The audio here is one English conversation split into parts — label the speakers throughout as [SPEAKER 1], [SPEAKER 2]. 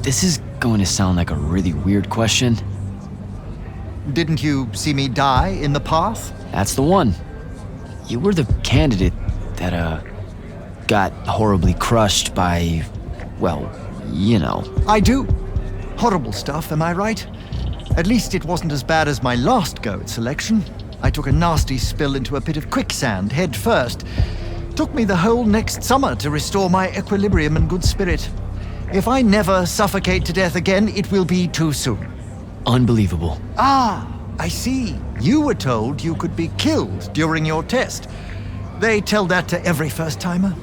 [SPEAKER 1] This is going to sound like a really weird question.
[SPEAKER 2] Didn't you see me die in the path?
[SPEAKER 1] That's the one. You were the candidate that, got horribly crushed by, well, you know.
[SPEAKER 2] I do. Horrible stuff, am I right? At least it wasn't as bad as my last go at selection. I took a nasty spill into a pit of quicksand head first. Took me the whole next summer to restore my equilibrium and good spirit. If I never suffocate to death again, it will be too soon.
[SPEAKER 1] Unbelievable.
[SPEAKER 2] Ah, I see. You were told you could be killed during your test. They tell that to every first-timer.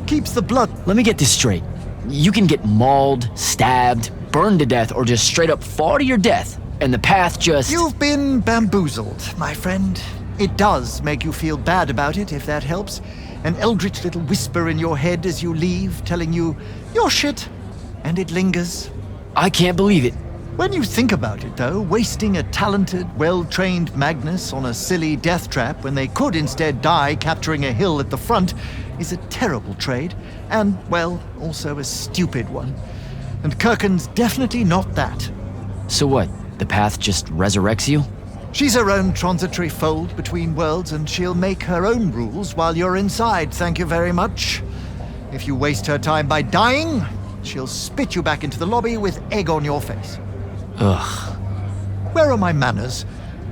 [SPEAKER 2] Keeps the blood.
[SPEAKER 1] Let me get this straight. You can get mauled, stabbed, burned to death, or just straight up fall to your death, and the path just...
[SPEAKER 2] You've been bamboozled, my friend. It does make you feel bad about it, if that helps. An eldritch little whisper in your head as you leave, telling you, you're shit. And it lingers.
[SPEAKER 1] I can't believe it.
[SPEAKER 2] When you think about it, though, wasting a talented, well-trained Magnus on a silly death trap when they could instead die capturing a hill at the front is a terrible trade, and, well, also a stupid one. And Kirkin's definitely not that.
[SPEAKER 1] So what, the path just resurrects you?
[SPEAKER 2] She's her own transitory fold between worlds, and she'll make her own rules while you're inside, thank you very much. If you waste her time by dying, she'll spit you back into the lobby with egg on your face.
[SPEAKER 1] Ugh.
[SPEAKER 2] Where are my manners?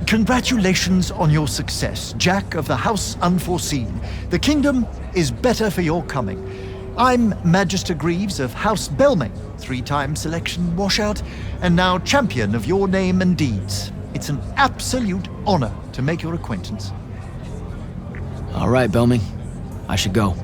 [SPEAKER 2] Congratulations on your success, Jak of the House Unforeseen. The kingdom is better for your coming. I'm Magister Greaves of House Belming, 3-time selection washout, and now champion of your name and deeds. It's an absolute honor to make your acquaintance.
[SPEAKER 1] All right, Belming. I should go.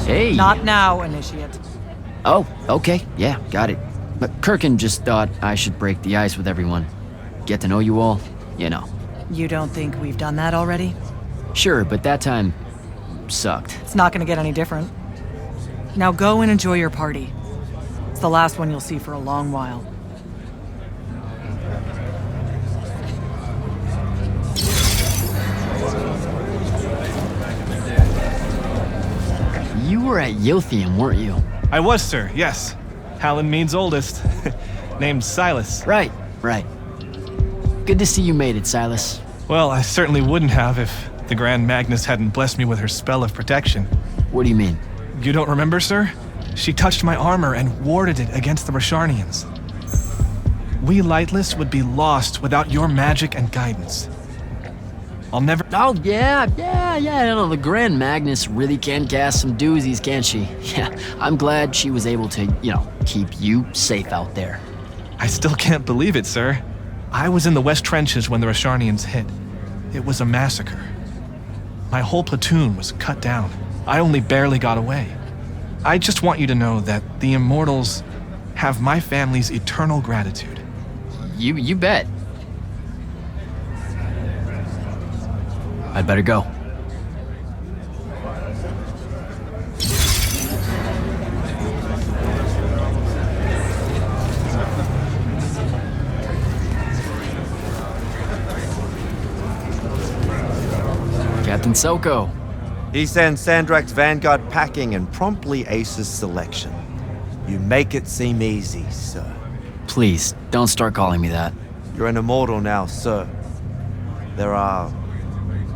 [SPEAKER 1] Hey!
[SPEAKER 3] Not now, Initiate.
[SPEAKER 1] Oh, okay. Yeah, got it. But Kirkin just thought I should break the ice with everyone. Get to know you all, you know.
[SPEAKER 3] You don't think we've done that already?
[SPEAKER 1] Sure, but that time sucked.
[SPEAKER 3] It's not gonna get any different. Now go and enjoy your party. It's the last one you'll see for a long while.
[SPEAKER 1] You were at Yilthium, weren't you?
[SPEAKER 4] I was, sir, yes. Hallen means oldest. Named Silas.
[SPEAKER 1] Right. Good to see you made it, Silas.
[SPEAKER 4] Well, I certainly wouldn't have if the Grand Magnus hadn't blessed me with her spell of protection.
[SPEAKER 1] What do you mean?
[SPEAKER 4] You don't remember, sir? She touched my armor and warded it against the Rasharnians. We Lightless would be lost without your magic and guidance. I'll never...
[SPEAKER 1] Oh, yeah, no, the Grand Magnus really can cast some doozies, can't she? Yeah, I'm glad she was able to, keep you safe out there.
[SPEAKER 4] I still can't believe it, sir. I was in the West Trenches when the Rasharnians hit. It was a massacre. My whole platoon was cut down. I only barely got away. I just want you to know that the Immortals have my family's eternal gratitude.
[SPEAKER 1] You bet. I'd better go. Captain Soko.
[SPEAKER 5] He sends Sandrak's Vanguard packing and promptly aces selection. You make it seem easy, sir.
[SPEAKER 1] Please, don't start calling me that.
[SPEAKER 5] You're an immortal now, sir. There are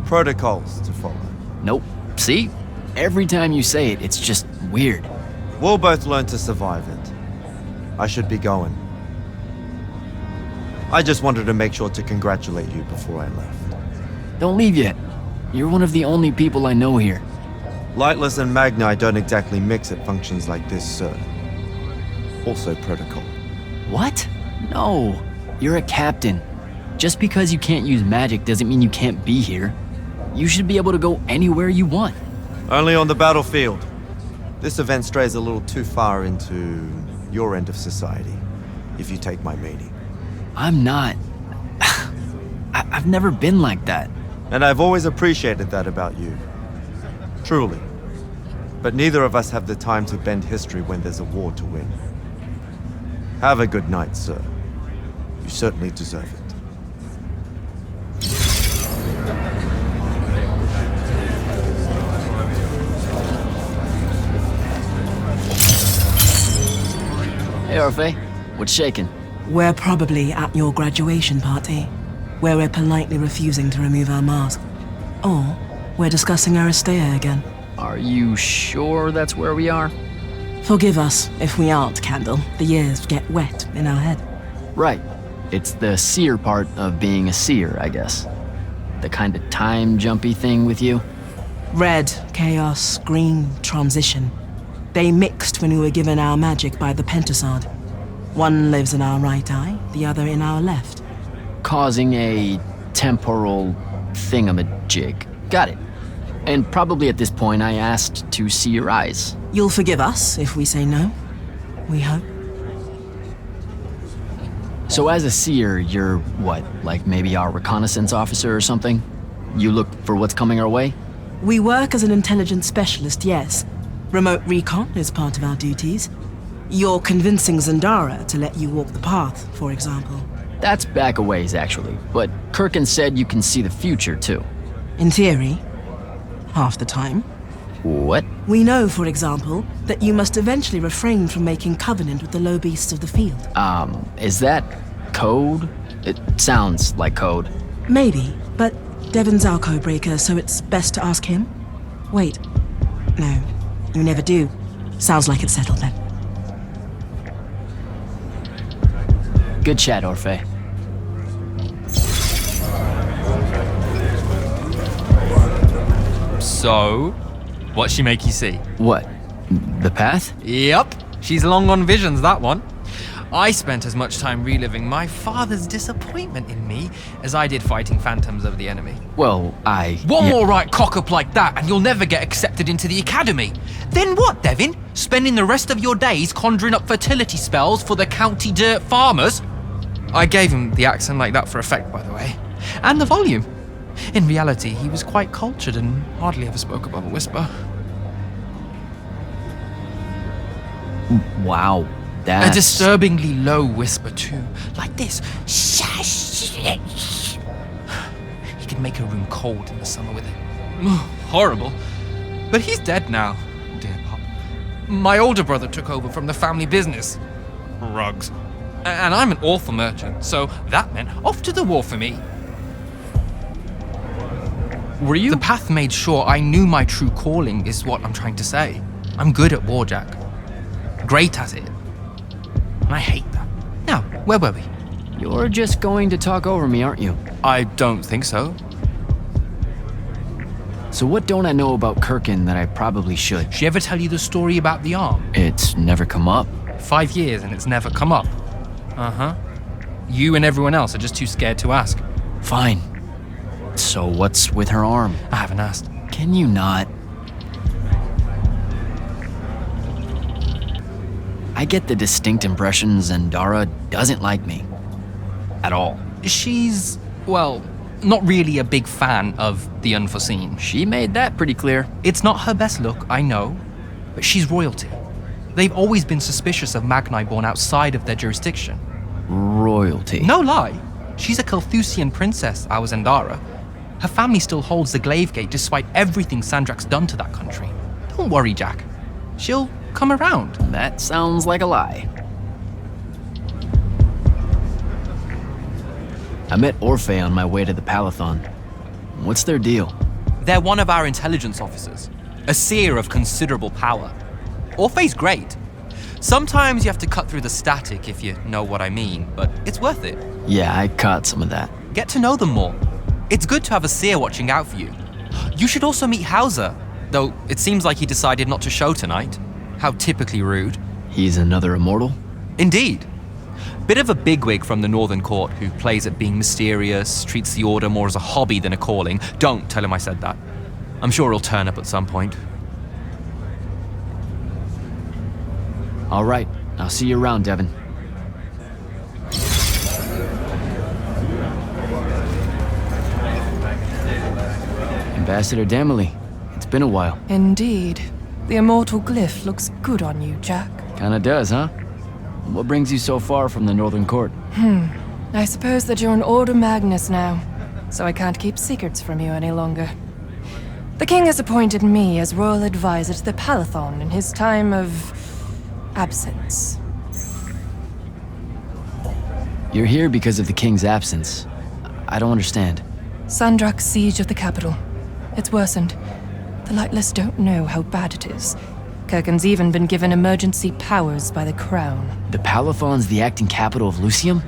[SPEAKER 5] protocols to follow.
[SPEAKER 1] Nope. See? Every time you say it, it's just weird.
[SPEAKER 5] We'll both learn to survive it. I should be going. I just wanted to make sure to congratulate you before I left.
[SPEAKER 1] Don't leave yet. You're one of the only people I know here.
[SPEAKER 5] Lightless and Magni don't exactly mix at functions like this, sir. Also protocol.
[SPEAKER 1] What? No. You're a captain. Just because you can't use magic doesn't mean you can't be here. You should be able to go anywhere you want.
[SPEAKER 5] Only on the battlefield. This event strays a little too far into your end of society, if you take my meaning.
[SPEAKER 1] I'm not. I've never been like that.
[SPEAKER 5] And I've always appreciated that about you. Truly. But neither of us have the time to bend history when there's a war to win. Have a good night, sir. You certainly deserve it.
[SPEAKER 1] Hey, Orphe. What's shaking?
[SPEAKER 6] We're probably at your graduation party, where we're politely refusing to remove our mask. Or we're discussing Aristea again.
[SPEAKER 1] Are you sure that's where we are?
[SPEAKER 6] Forgive us if we aren't, Candle. The years get wet in our head.
[SPEAKER 1] Right. It's the seer part of being a seer, I guess. The kind of time-jumpy thing with you.
[SPEAKER 6] Red, chaos, green, transition. They mixed when we were given our magic by the Pentasod. One lives in our right eye, the other in our left.
[SPEAKER 1] Causing a temporal thingamajig. Got it. And probably at this point I asked to see your eyes.
[SPEAKER 6] You'll forgive us if we say no. We hope.
[SPEAKER 1] So as a seer, you're what, like maybe our reconnaissance officer or something? You look for what's coming our way?
[SPEAKER 6] We work as an intelligence specialist, yes. Remote recon is part of our duties. You're convincing Zendara to let you walk the path, for example.
[SPEAKER 1] That's back a ways, actually. But Kirkin said you can see the future, too.
[SPEAKER 6] In theory, half the time.
[SPEAKER 1] What?
[SPEAKER 6] We know, for example, that you must eventually refrain from making covenant with the low beasts of the field.
[SPEAKER 1] Is that code? It sounds like code.
[SPEAKER 6] Maybe, but Devon's our codebreaker, so it's best to ask him. Wait. No, you never do. Sounds like it's settled then.
[SPEAKER 1] Good chat, Orphe.
[SPEAKER 7] So, what'd she make you see?
[SPEAKER 1] What? The path?
[SPEAKER 7] Yep, she's long on visions, that one. I spent as much time reliving my father's disappointment in me as I did fighting phantoms of the enemy.
[SPEAKER 1] Well,
[SPEAKER 7] One more right cock-up like that and you'll never get accepted into the academy. Then what, Devin? Spending the rest of your days conjuring up fertility spells for the county dirt farmers? I gave him the accent like that for effect, by the way. And the volume. In reality, he was quite cultured and hardly ever spoke above a whisper.
[SPEAKER 1] Wow. That's...
[SPEAKER 7] A disturbingly low whisper, too. Like this. He could make a room cold in the summer with it. Horrible. But he's dead now, dear Pop. My older brother took over from the family business. Rugs. And I'm an awful merchant, so that meant off to the war for me.
[SPEAKER 1] Were you?
[SPEAKER 7] The path made sure I knew my true calling is what I'm trying to say. I'm good at war, Jak. Great at it. And I hate that. Now, where were we?
[SPEAKER 1] You're just going to talk over me, aren't you?
[SPEAKER 7] I don't think so.
[SPEAKER 1] So what don't I know about Kirkin that I probably should?
[SPEAKER 7] She ever tell you the story about the arm?
[SPEAKER 1] It's never come up.
[SPEAKER 7] 5 years and it's never come up. Uh-huh. You and everyone else are just too scared to ask.
[SPEAKER 1] Fine. So what's with her arm?
[SPEAKER 7] I haven't asked.
[SPEAKER 1] Can you not? I get the distinct impression Zendara doesn't like me. At all.
[SPEAKER 7] She's, well, not really a big fan of the Unforeseen.
[SPEAKER 1] She made that pretty clear.
[SPEAKER 7] It's not her best look, I know, but she's royalty. They've always been suspicious of Magni born outside of their jurisdiction.
[SPEAKER 1] Royalty.
[SPEAKER 7] No lie. She's a Carthusian princess, our Zendara. Her family still holds the Glaive Gate despite everything Sandrak's done to that country. Don't worry, Jak. She'll come around.
[SPEAKER 1] That sounds like a lie. I met Orphe on my way to the Palathon. What's their deal?
[SPEAKER 7] They're one of our intelligence officers. A seer of considerable power. Orphe's great. Sometimes you have to cut through the static if you know what I mean, but it's worth it.
[SPEAKER 1] Yeah, I caught some of that.
[SPEAKER 7] Get to know them more. It's good to have a seer watching out for you. You should also meet Hauser, though it seems like he decided not to show tonight. How typically rude.
[SPEAKER 1] He's another immortal?
[SPEAKER 7] Indeed. Bit of a bigwig from the Northern Court who plays at being mysterious, treats the Order more as a hobby than a calling. Don't tell him I said that. I'm sure he'll turn up at some point.
[SPEAKER 1] All right, I'll see you around, Devin. Ambassador Damley, it's been a while.
[SPEAKER 8] Indeed. The immortal glyph looks good on you, Jak.
[SPEAKER 1] Kinda does, huh? What brings you so far from the Northern Court?
[SPEAKER 8] I suppose that you're an Order Magnus now, so I can't keep secrets from you any longer. The king has appointed me as royal advisor to the Palathon in his time of absence.
[SPEAKER 1] You're here because of the king's absence. I don't understand.
[SPEAKER 8] Sandrak's siege of the capital. It's worsened. The Lightless don't know how bad it is. Kirken's even been given emergency powers by the crown.
[SPEAKER 1] The Palathon's the acting capital of Lucium?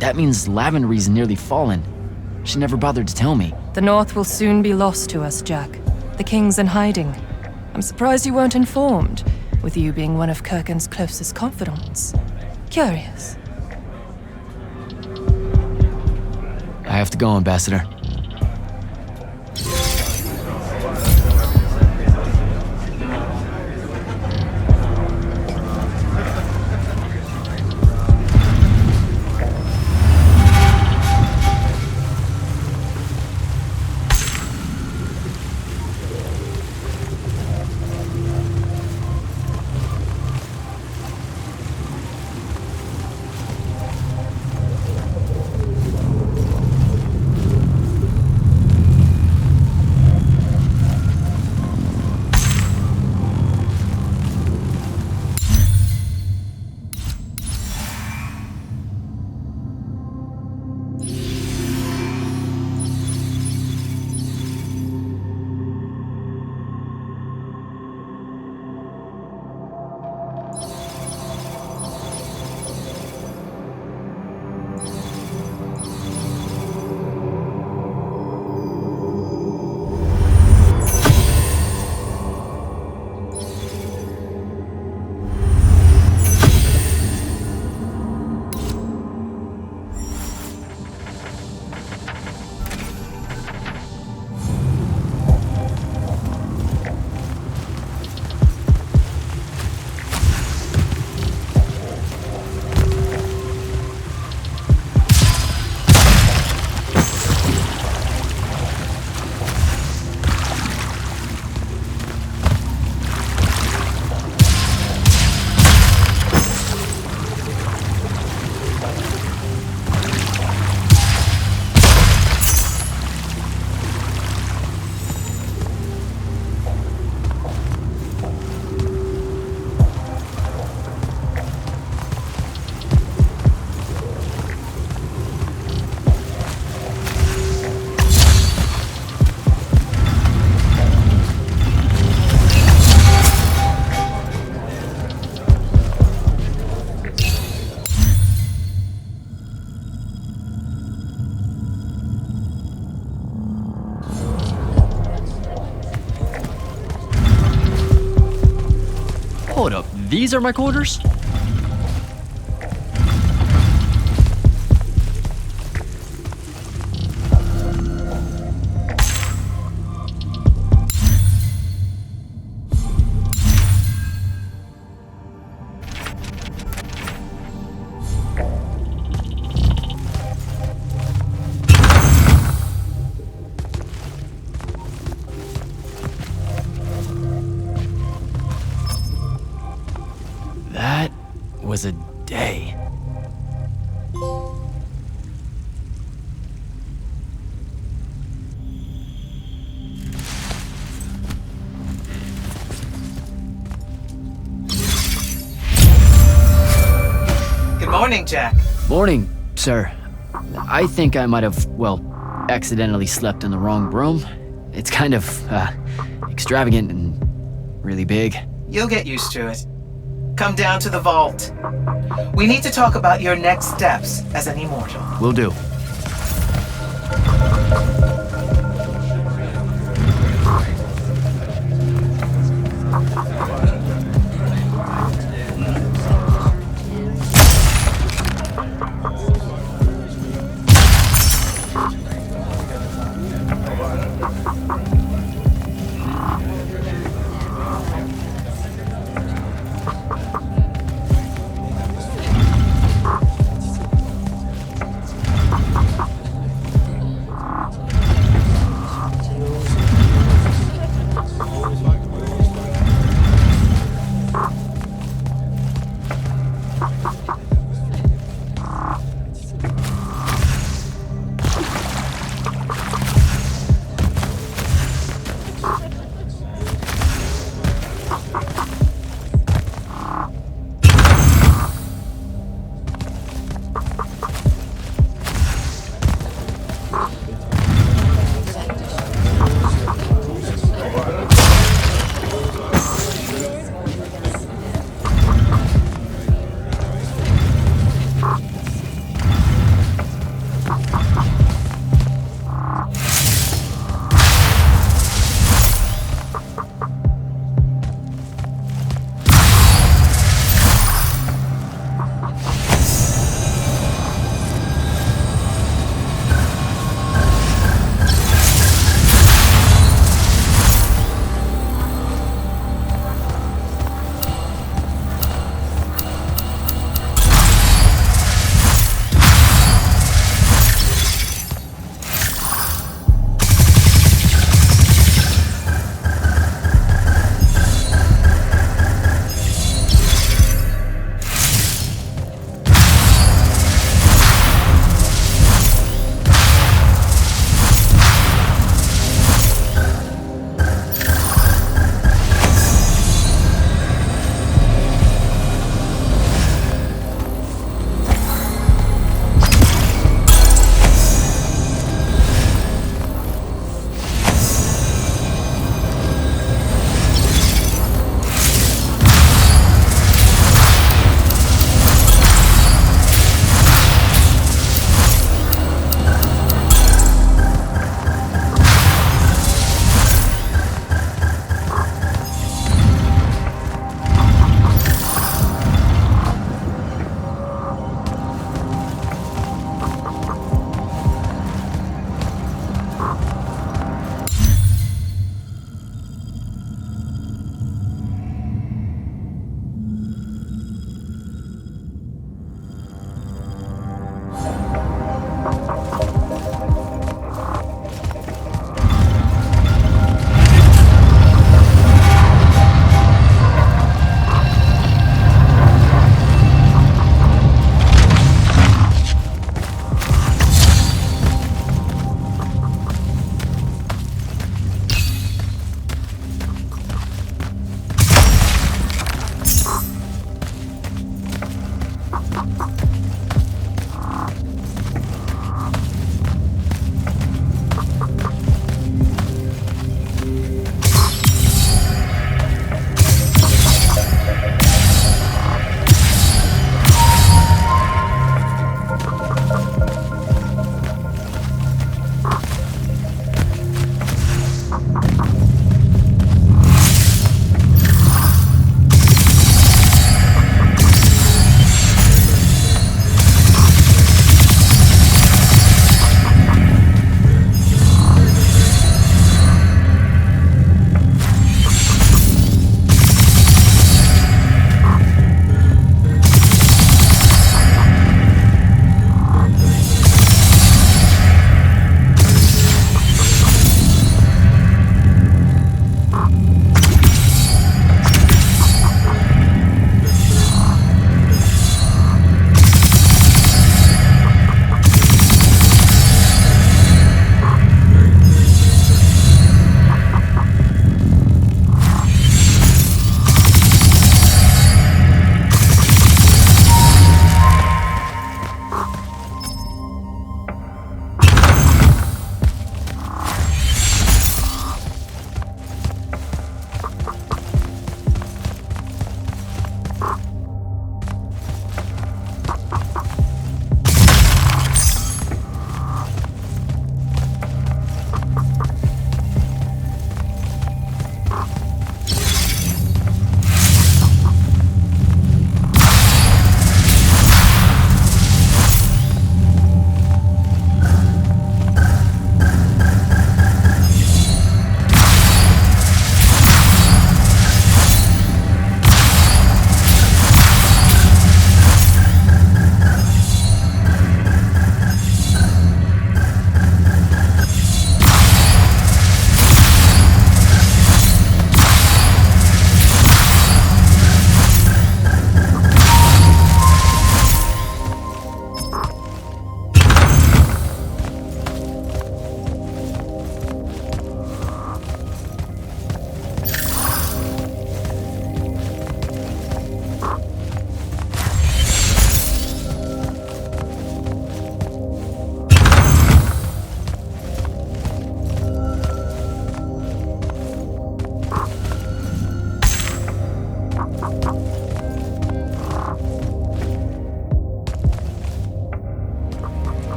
[SPEAKER 1] That means Lavenry's nearly fallen. She never bothered to tell me.
[SPEAKER 8] The North will soon be lost to us, Jak. The king's in hiding. I'm surprised you weren't informed, with you being one of Kirken's closest confidants. Curious.
[SPEAKER 1] I have to go, Ambassador. Hold up, these are my quarters? That was a day.
[SPEAKER 9] Good morning, Jak.
[SPEAKER 1] Morning, sir. I think I might have, well, accidentally slept in the wrong room. It's kind of, extravagant and really big.
[SPEAKER 9] You'll get used to it. Come down to the vault. We need to talk about your next steps as an immortal.
[SPEAKER 1] Will do.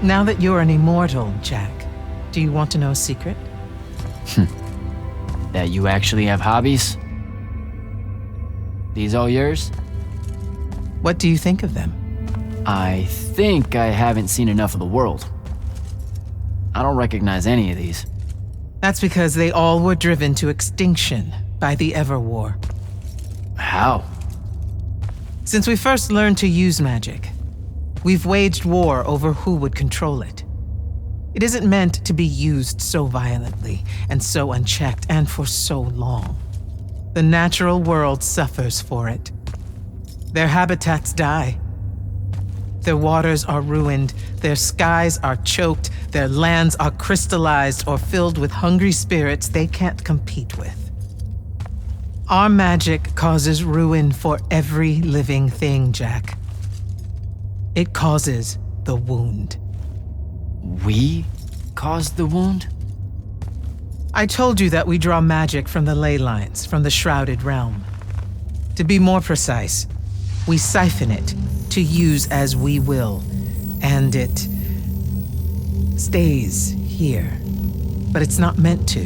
[SPEAKER 9] Now that you're an immortal, Jak, do you want to know a secret?
[SPEAKER 1] That you actually have hobbies? These all yours?
[SPEAKER 9] What do you think of them?
[SPEAKER 1] I think I haven't seen enough of the world. I don't recognize any of these.
[SPEAKER 9] That's because they all were driven to extinction by the Everwar.
[SPEAKER 1] How?
[SPEAKER 9] Since we first learned to use magic, we've waged war over who would control it. It isn't meant to be used so violently and so unchecked and for so long. The natural world suffers for it. Their habitats die. Their waters are ruined, their skies are choked, their lands are crystallized or filled with hungry spirits they can't compete with. Our magic causes ruin for every living thing, Jak. It causes the wound.
[SPEAKER 1] We caused the wound?
[SPEAKER 9] I told you that we draw magic from the ley lines, from the Shrouded Realm. To be more precise, we siphon it to use as we will, and it stays here. But it's not meant to.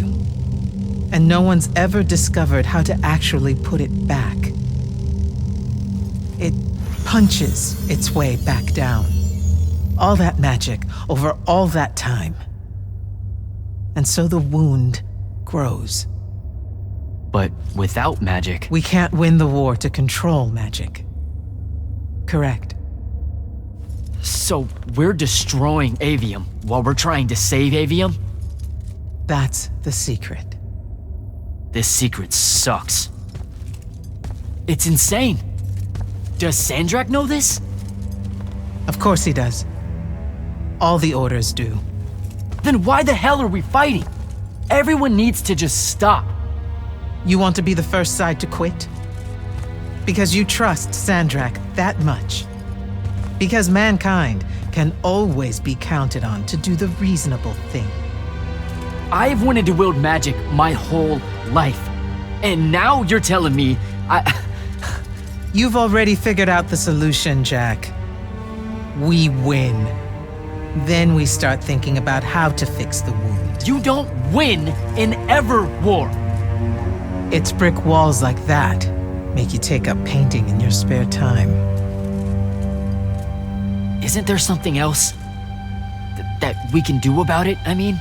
[SPEAKER 9] And no one's ever discovered how to actually put it back. It punches its way back down. All that magic over all that time. And so the wound grows.
[SPEAKER 1] But without magic...
[SPEAKER 9] We can't win the war to control magic. Correct.
[SPEAKER 1] So we're destroying Aveum while we're trying to save Aveum?
[SPEAKER 9] That's the secret.
[SPEAKER 1] This secret sucks. It's insane. Does Sandrak know this?
[SPEAKER 9] Of course he does. All the orders do.
[SPEAKER 1] Then why the hell are we fighting? Everyone needs to just stop.
[SPEAKER 9] You want to be the first side to quit? Because you trust Sandrak that much. Because mankind can always be counted on to do the reasonable thing.
[SPEAKER 1] I've wanted to wield magic my whole life. And now you're telling me
[SPEAKER 9] You've already figured out the solution, Jak. We win. Then we start thinking about how to fix the wound.
[SPEAKER 1] You don't win in Everwar.
[SPEAKER 9] It's brick walls like that make you take up painting in your spare time.
[SPEAKER 1] Isn't there something else that we can do about it, I mean?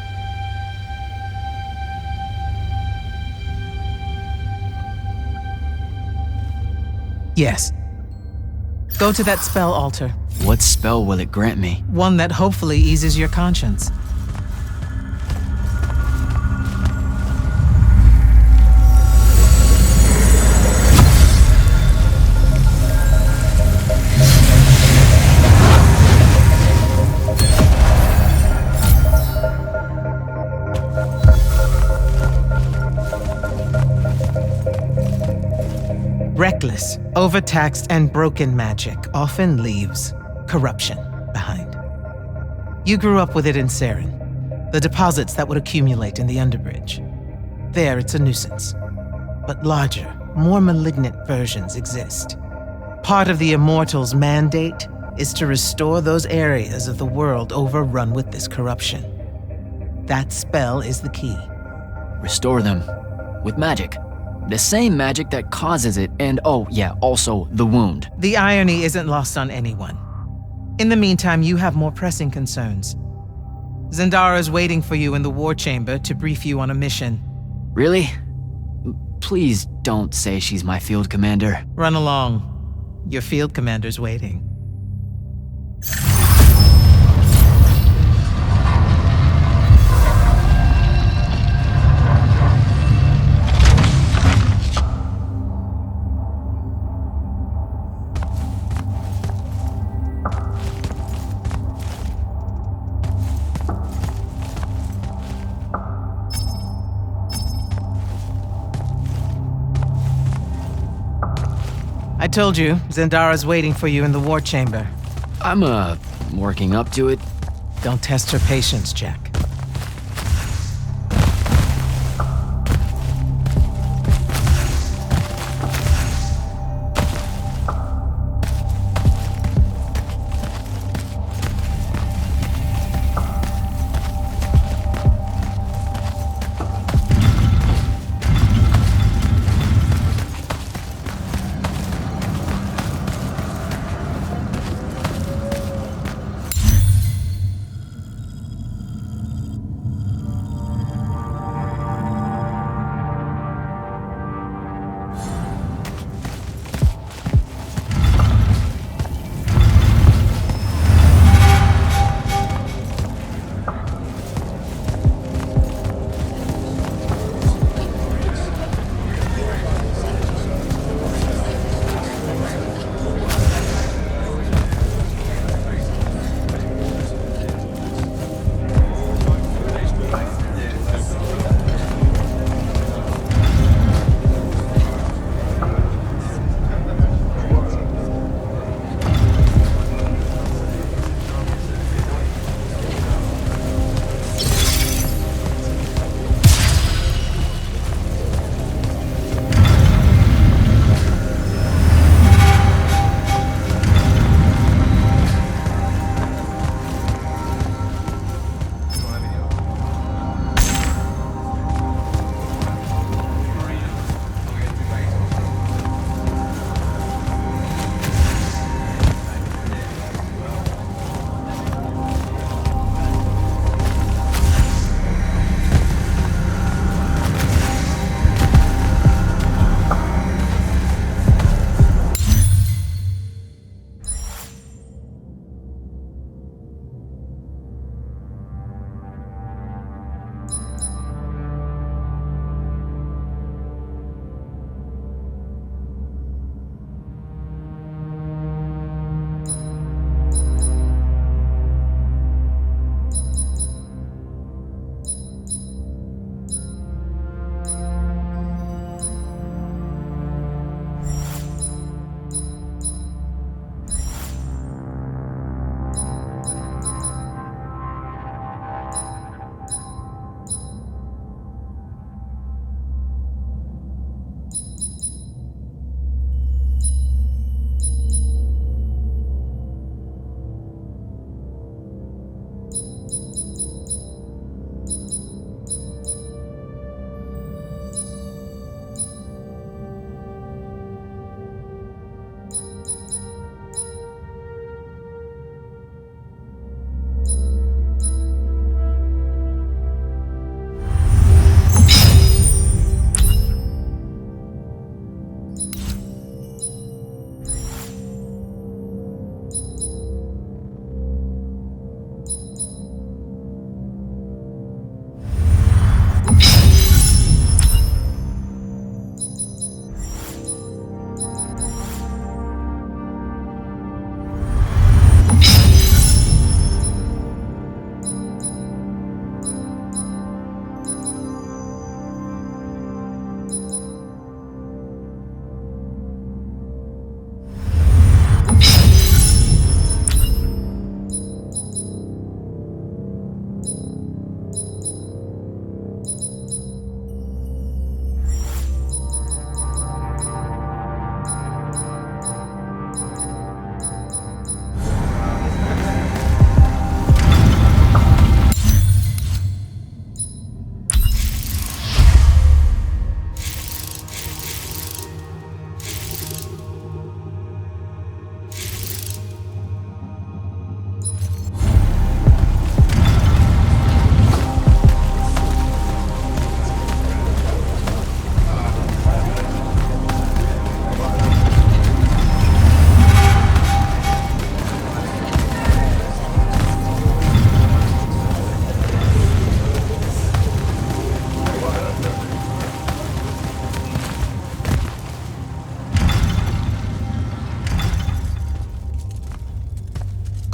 [SPEAKER 9] Yes. Go to that spell altar.
[SPEAKER 1] What spell will it grant me?
[SPEAKER 9] One that hopefully eases your conscience. Reckless, overtaxed, and broken magic often leaves corruption behind. You grew up with it in Saren, the deposits that would accumulate in the Underbridge. There, it's a nuisance. But larger, more malignant versions exist. Part of the Immortals' mandate is to restore those areas of the world overrun with this corruption. That spell is the key.
[SPEAKER 1] Restore them with magic. The same magic that causes it, and oh yeah, also the wound.
[SPEAKER 9] The irony isn't lost on anyone. In the meantime, you have more pressing concerns. Zendara's waiting for you in the war chamber to brief you on a mission.
[SPEAKER 1] Really? Please don't say she's my field commander.
[SPEAKER 9] Run along. Your field commander's waiting. I told you, Zendara's waiting for you in the war chamber.
[SPEAKER 1] I'm, working up to it.
[SPEAKER 9] Don't test her patience, Jak.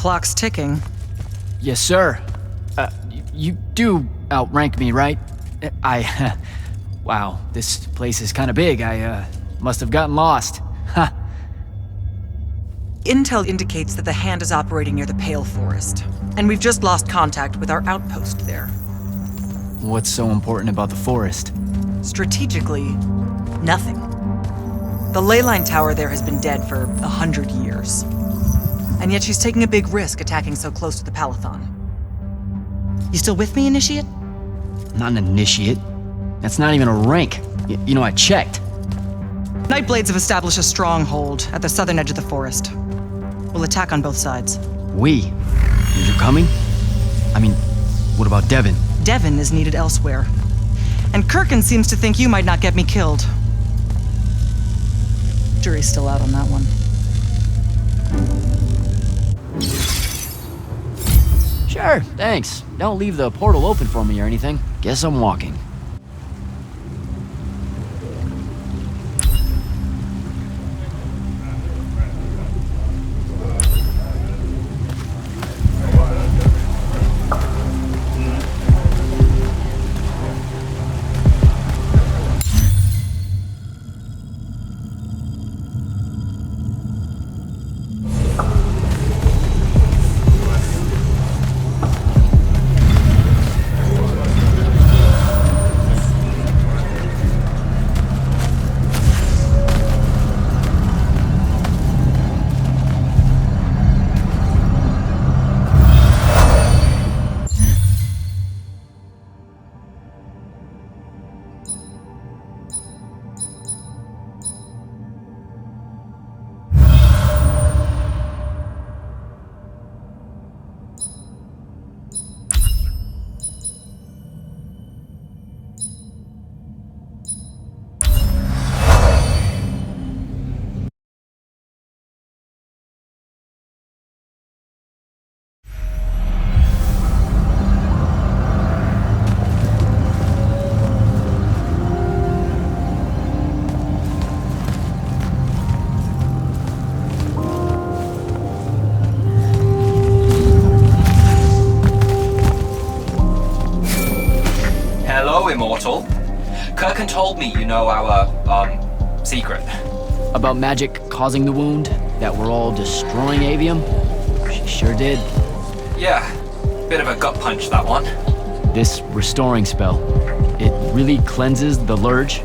[SPEAKER 3] clock's ticking.
[SPEAKER 1] Yes, sir. You do outrank me, right? Wow, this place is kind of big. I must have gotten lost. Ha.
[SPEAKER 3] Intel indicates that the Hand is operating near the Pale Forest, and we've just lost contact with our outpost there.
[SPEAKER 1] What's so important about the forest?
[SPEAKER 3] Strategically, nothing. The ley line tower there has been dead for 100 years. And yet she's taking a big risk attacking so close to the Palathon. You still with me, Initiate?
[SPEAKER 1] Not an initiate. That's not even a rank. You know, I checked.
[SPEAKER 3] Nightblades have established a stronghold at the southern edge of the forest. We'll attack on both sides.
[SPEAKER 1] You're coming? I mean, what about Devin?
[SPEAKER 3] Devin is needed elsewhere. And Kirkin seems to think you might not get me killed. Jury's still out on that one.
[SPEAKER 1] Sure, thanks. Don't leave the portal open for me or anything. Guess I'm walking.
[SPEAKER 7] Immortal. Kirkin told me you know our, secret.
[SPEAKER 1] About magic causing the wound? That we're all destroying Aveum? She sure did.
[SPEAKER 7] Yeah, bit of a gut punch, that one.
[SPEAKER 1] This restoring spell, it really cleanses the Lurge?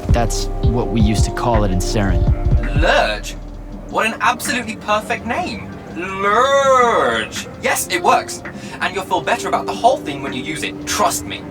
[SPEAKER 1] That's what we used to call it in Saren.
[SPEAKER 7] Lurge? What an absolutely perfect name. Lurge. Yes, it works. And you'll feel better about the whole thing when you use it. Trust me.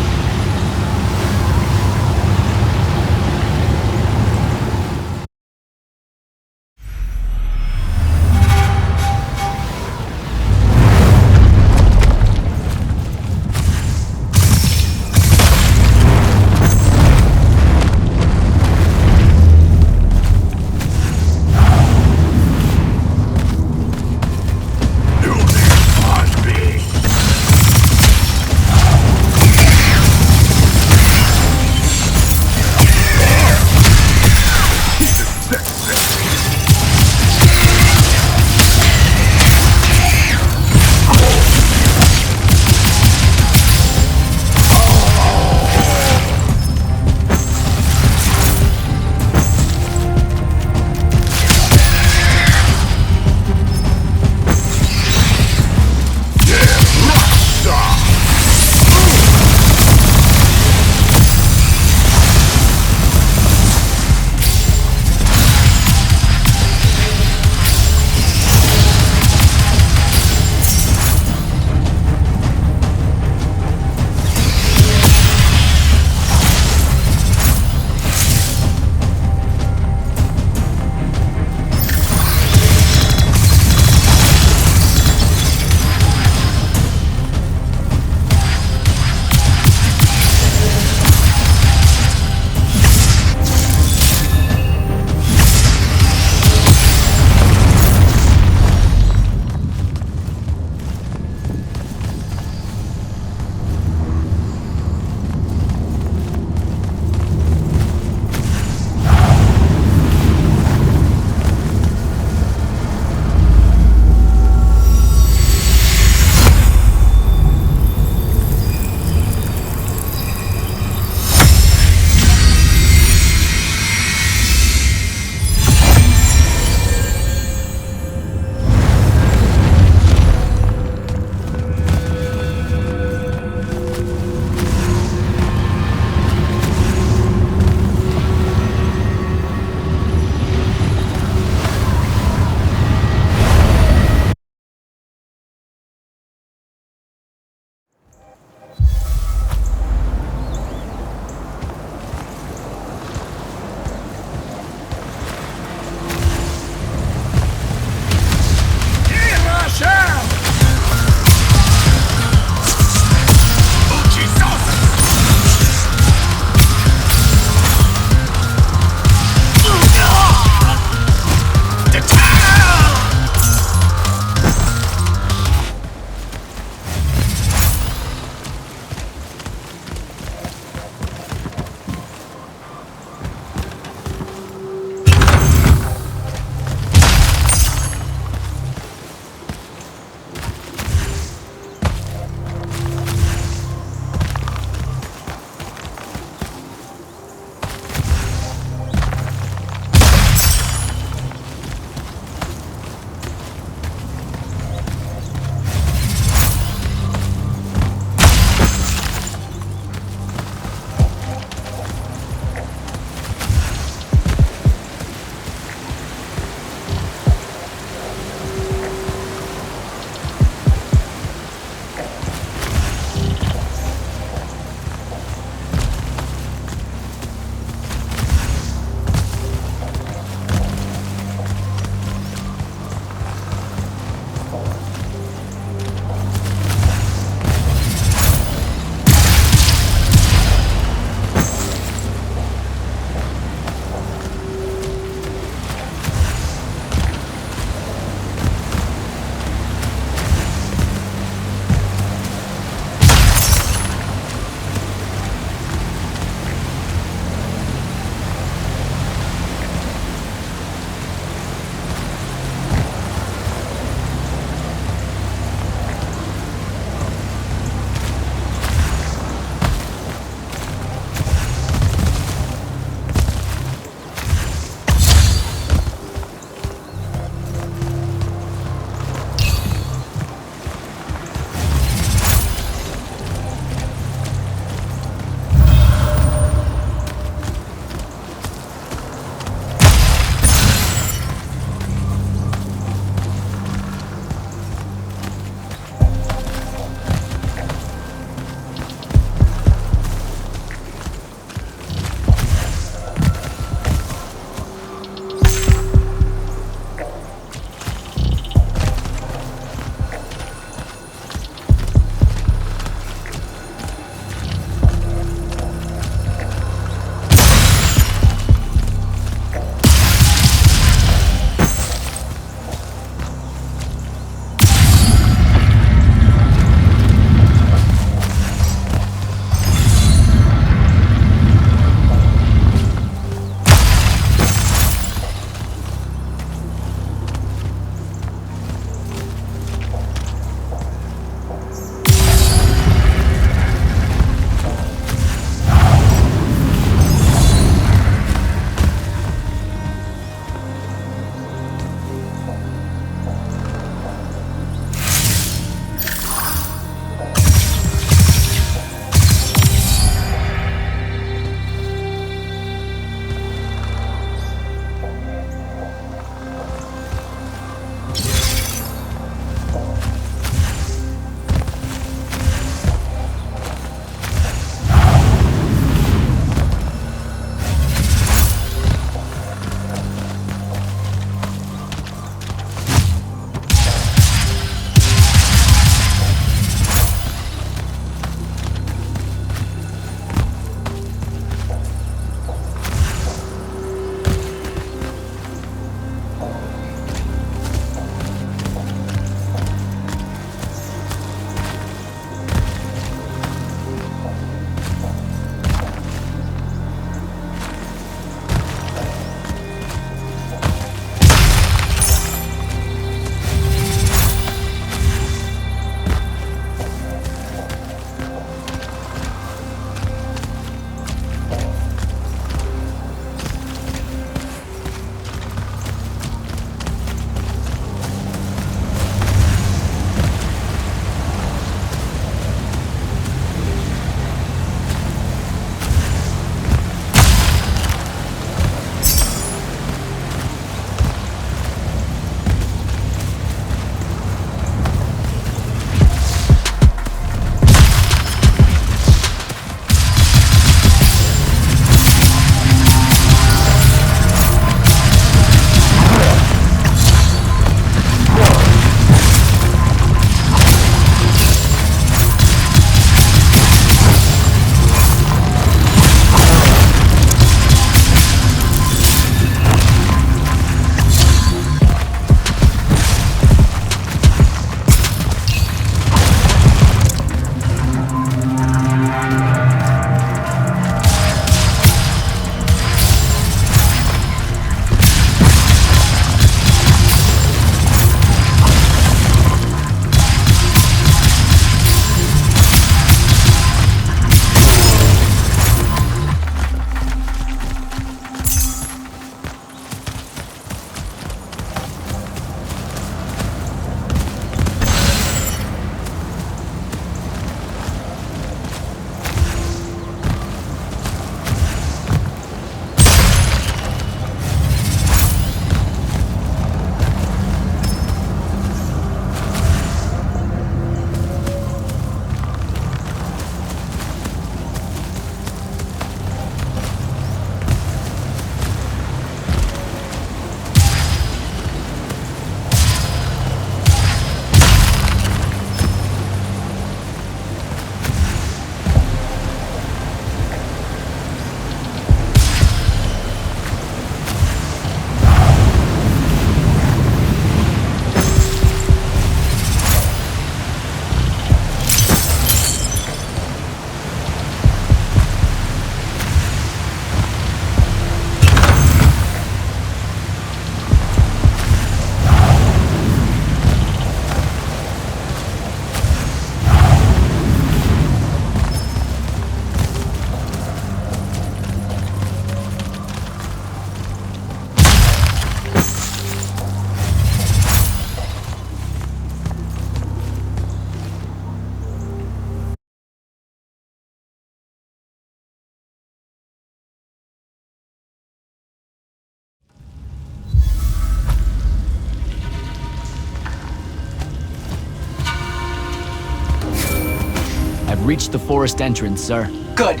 [SPEAKER 1] reached the forest entrance, sir.
[SPEAKER 3] Good.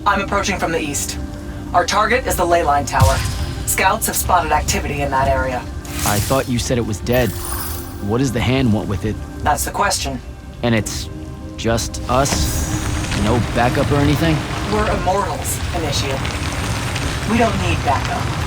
[SPEAKER 3] I'm approaching from the east. Our target is the ley line tower. Scouts have spotted activity in that area.
[SPEAKER 1] I thought you said it was dead. What does the hand want with it?
[SPEAKER 3] That's the question.
[SPEAKER 1] And it's just us? No backup or anything?
[SPEAKER 3] We're Immortals, Initiate. We don't need backup.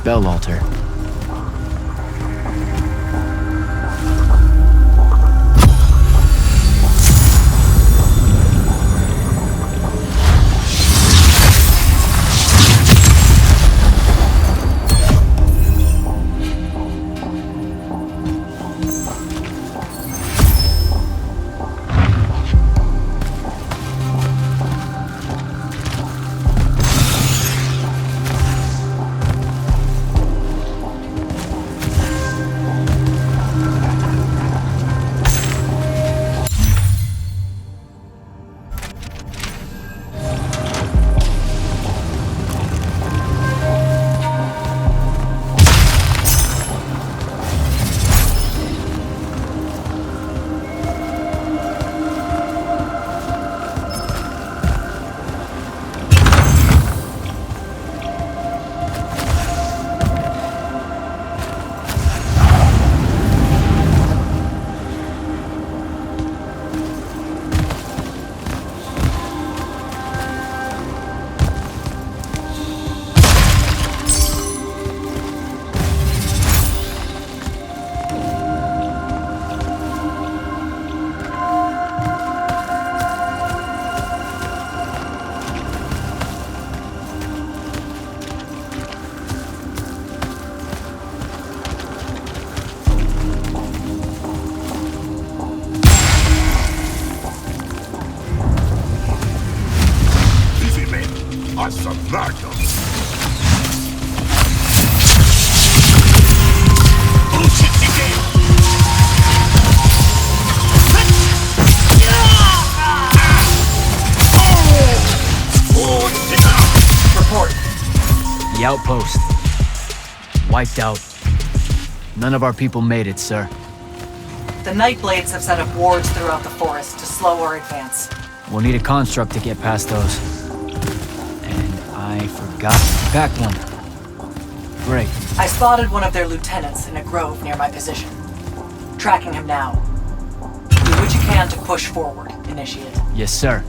[SPEAKER 1] spell altar. The outpost. Wiped out. None of our people made it, sir.
[SPEAKER 3] The Nightblades have set up wards throughout the forest to slow our advance.
[SPEAKER 1] We'll need a construct to get past those. And I forgot to pack one. Great.
[SPEAKER 3] I spotted one of their lieutenants in a grove near my position. Tracking him now. Do what you can to push forward, Initiate.
[SPEAKER 1] Yes, sir.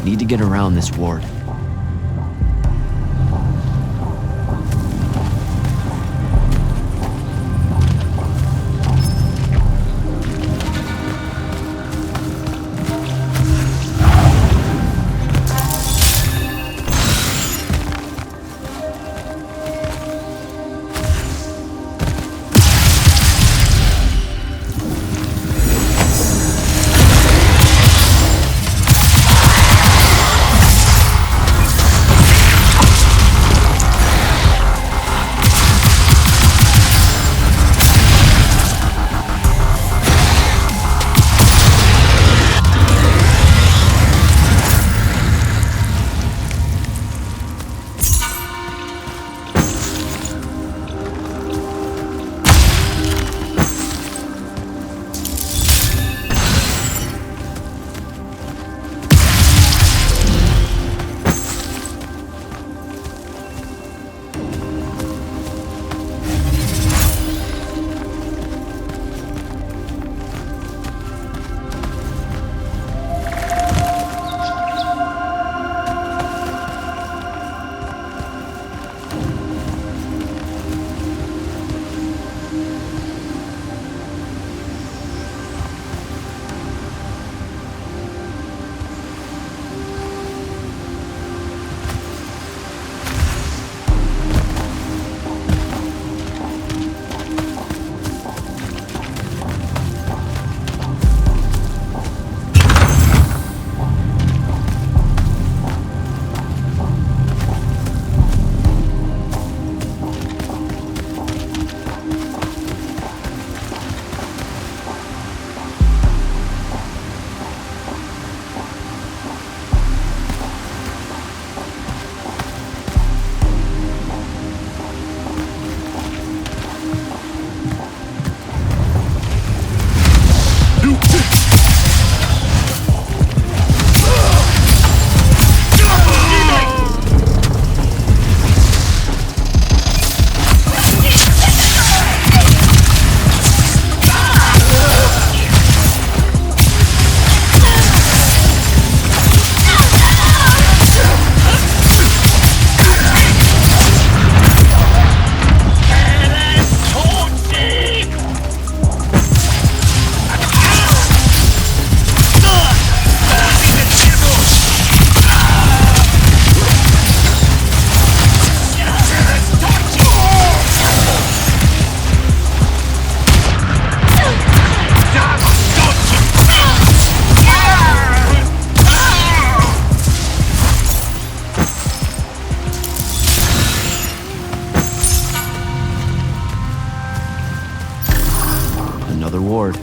[SPEAKER 1] Need to get around this ward. reward.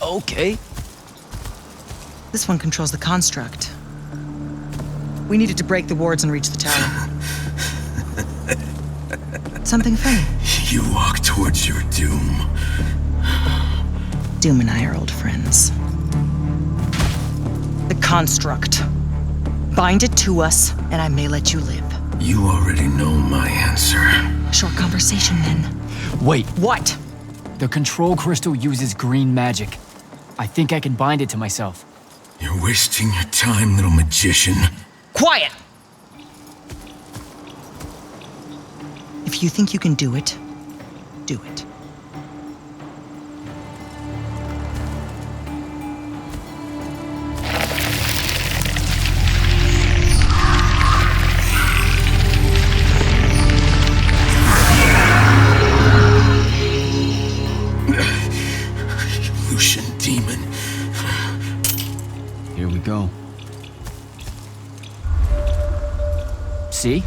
[SPEAKER 1] Okay.
[SPEAKER 3] This one controls the construct. We needed to break the wards and reach the tower. Something funny.
[SPEAKER 10] You walk towards your doom.
[SPEAKER 3] Doom and I are old friends. The construct. Bind it to us, and I may let you live.
[SPEAKER 10] You already know my answer.
[SPEAKER 3] Short conversation, then.
[SPEAKER 1] Wait,
[SPEAKER 3] What?
[SPEAKER 1] the control crystal uses green magic. I think I can bind it to myself.
[SPEAKER 10] You're wasting your time, little magician.
[SPEAKER 3] Quiet! If you think you can do it, do it.
[SPEAKER 10] Lucian demon.
[SPEAKER 1] Here we go. See?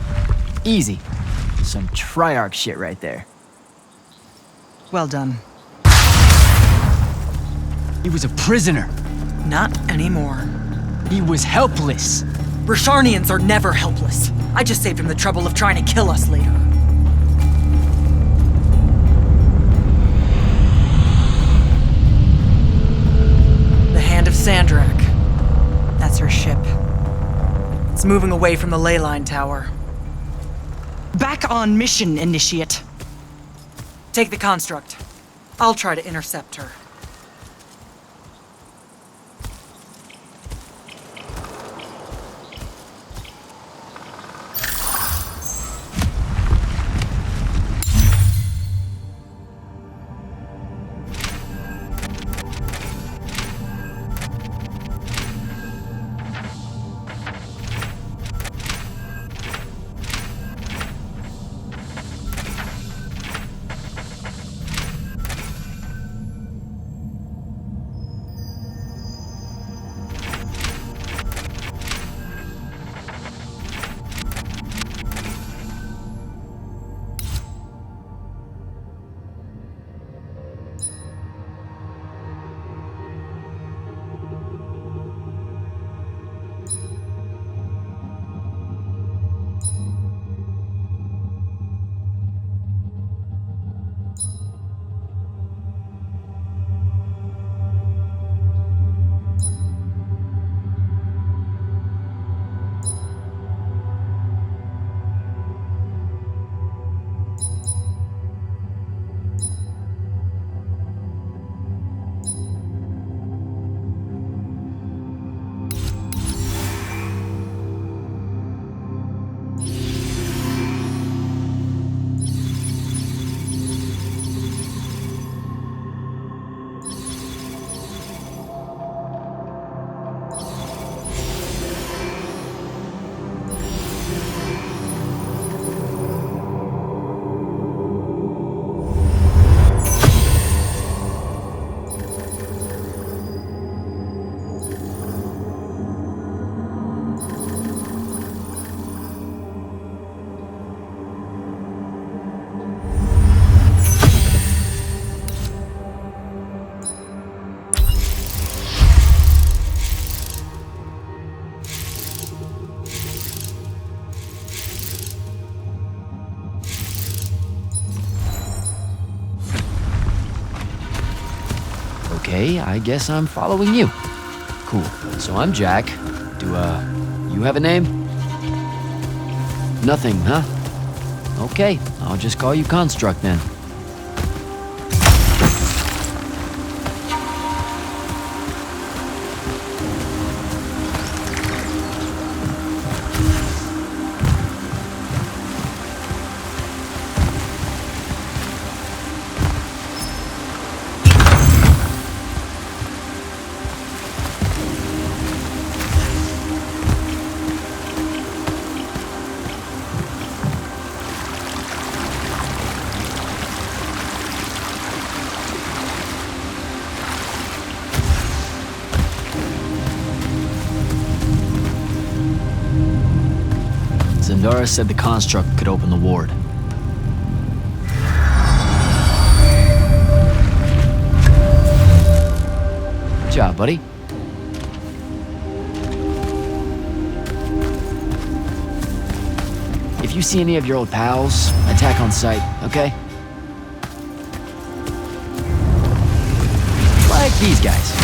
[SPEAKER 1] Easy. Some Triarch shit right there.
[SPEAKER 3] Well done.
[SPEAKER 1] He was a prisoner.
[SPEAKER 3] Not anymore.
[SPEAKER 1] He was helpless.
[SPEAKER 3] Rasharnians are never helpless. I just saved him the trouble of trying to kill us later. The Hand of Sandrak. That's her ship. It's moving away from the ley line tower. Back on mission, Initiate. Take the construct. I'll try to intercept her.
[SPEAKER 1] Okay, I guess I'm following you. Cool. So I'm Jak. Do, you have a name? Nothing, huh? Okay, I'll just call you Construct then. Zendara said the construct could open the ward. Good job, buddy. If you see any of your old pals, attack on sight, okay? Like these guys.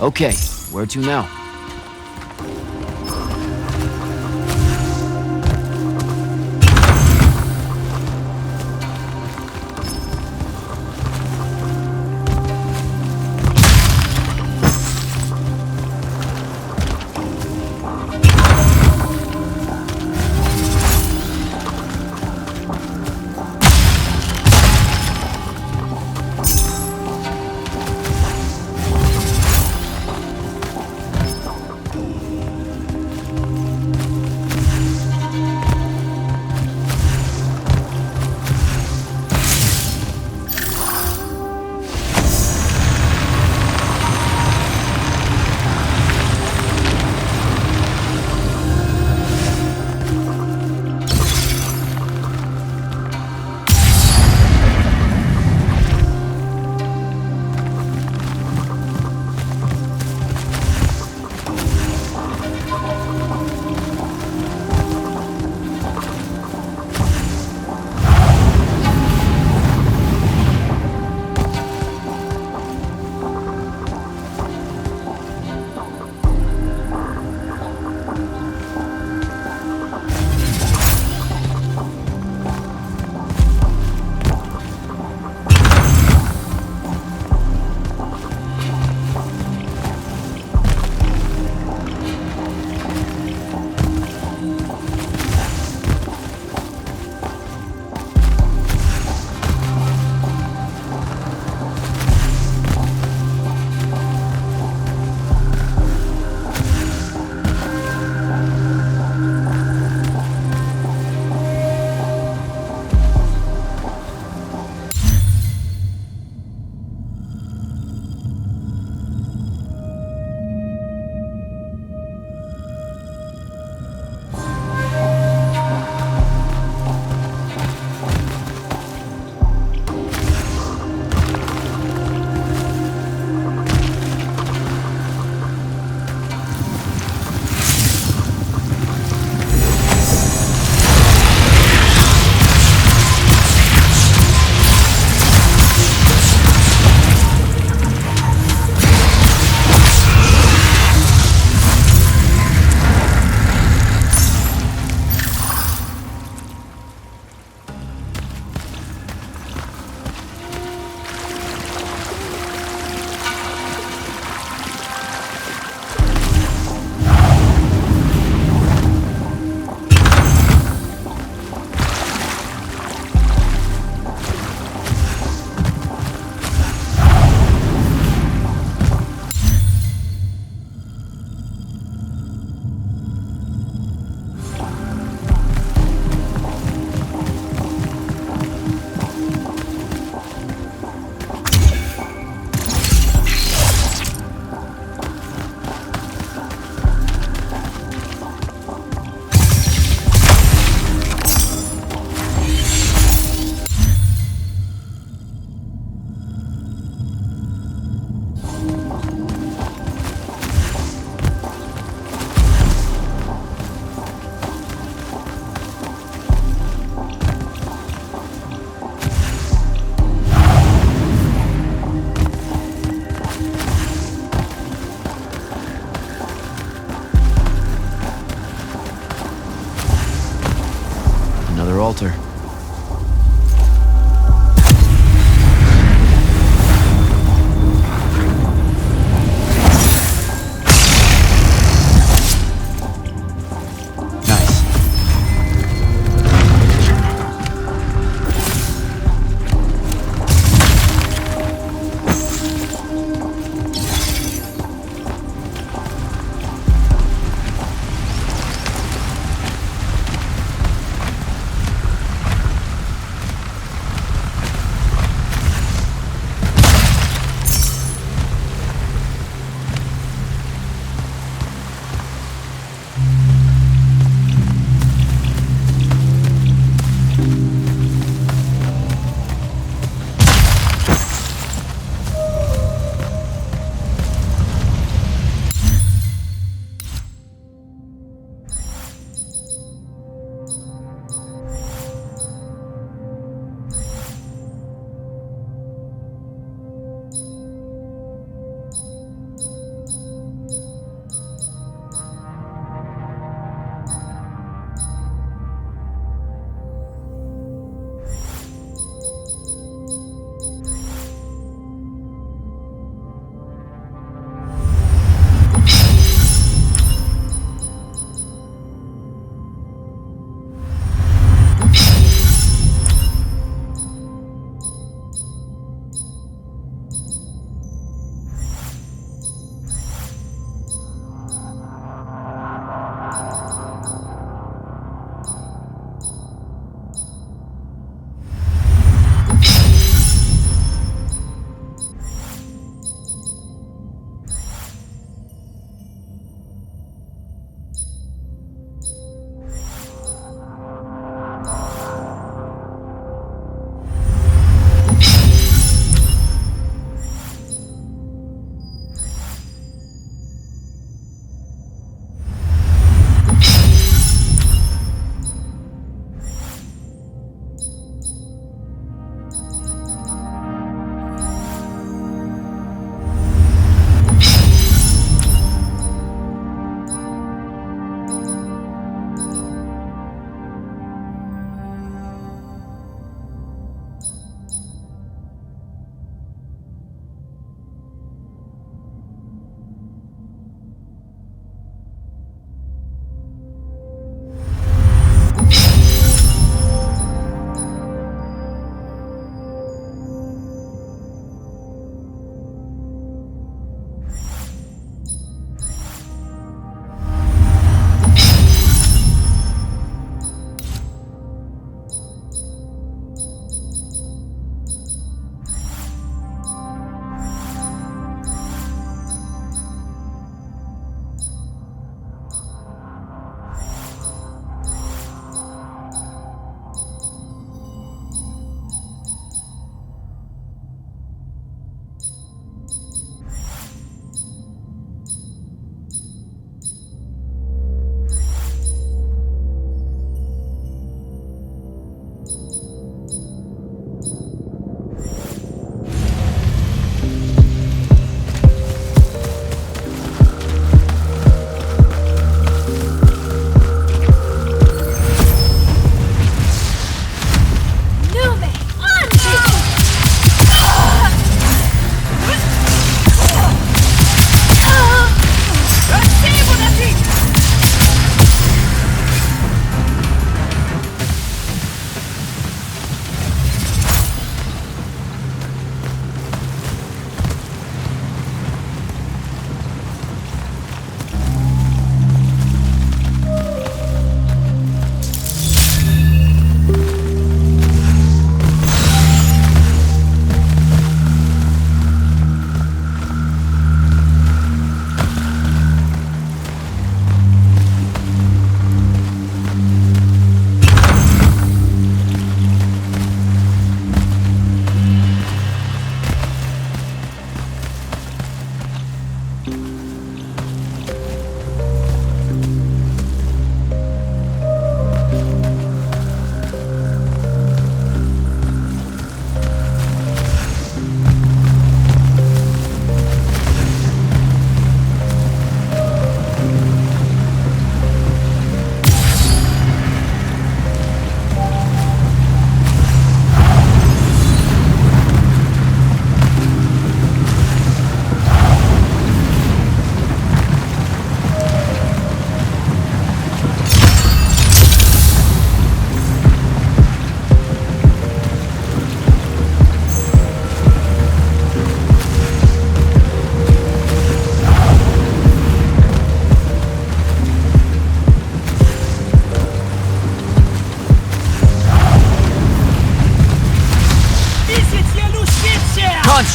[SPEAKER 1] Okay, where to now?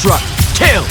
[SPEAKER 1] Construct. Kill.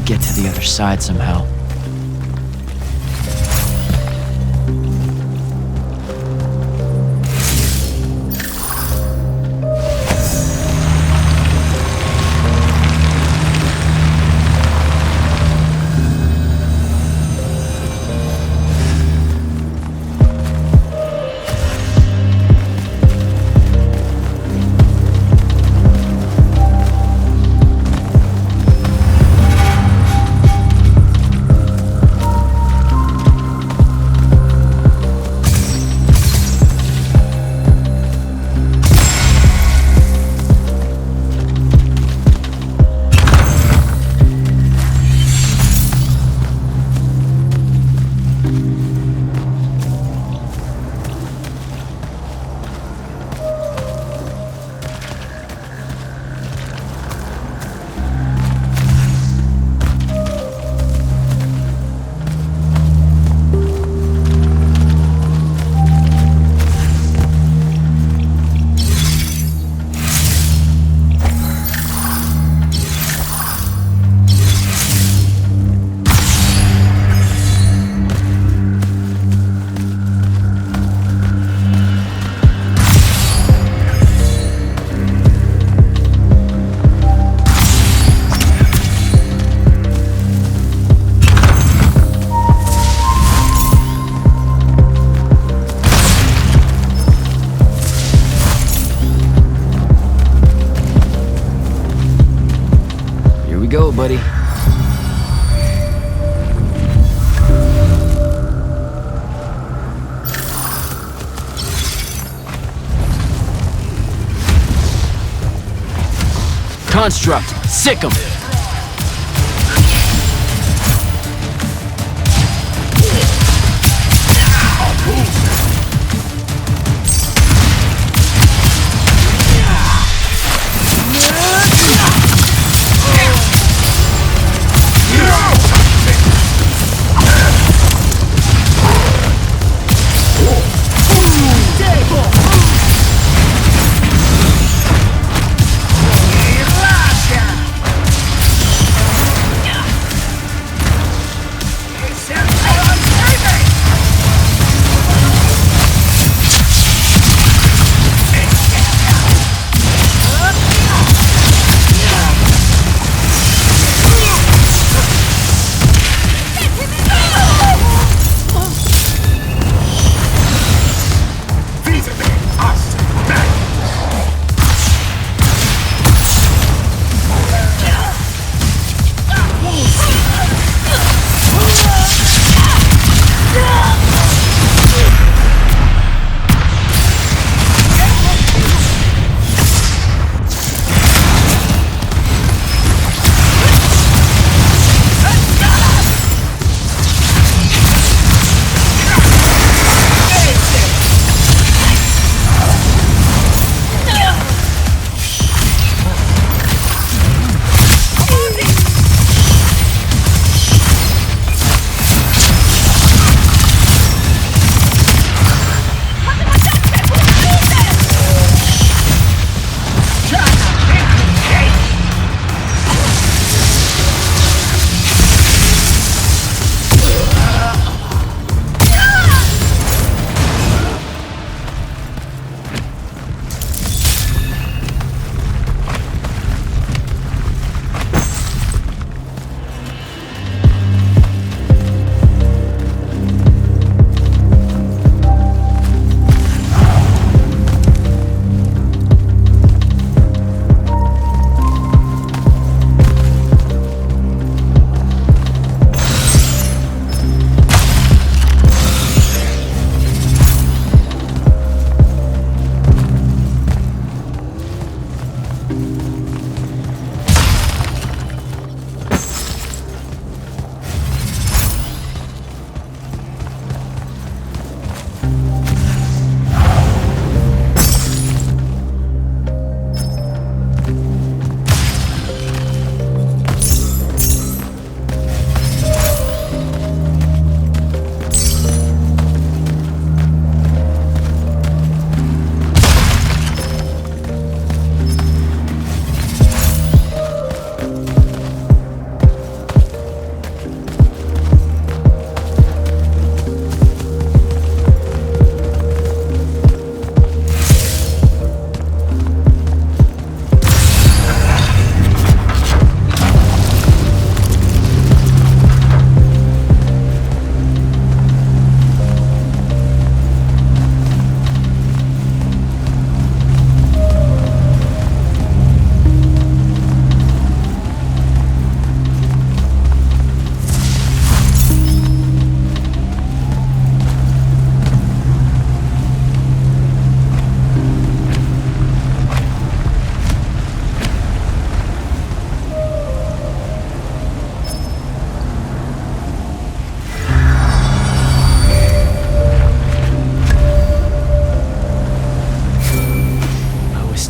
[SPEAKER 1] Get to the other side somehow. Go, buddy. Construct. Sick 'em.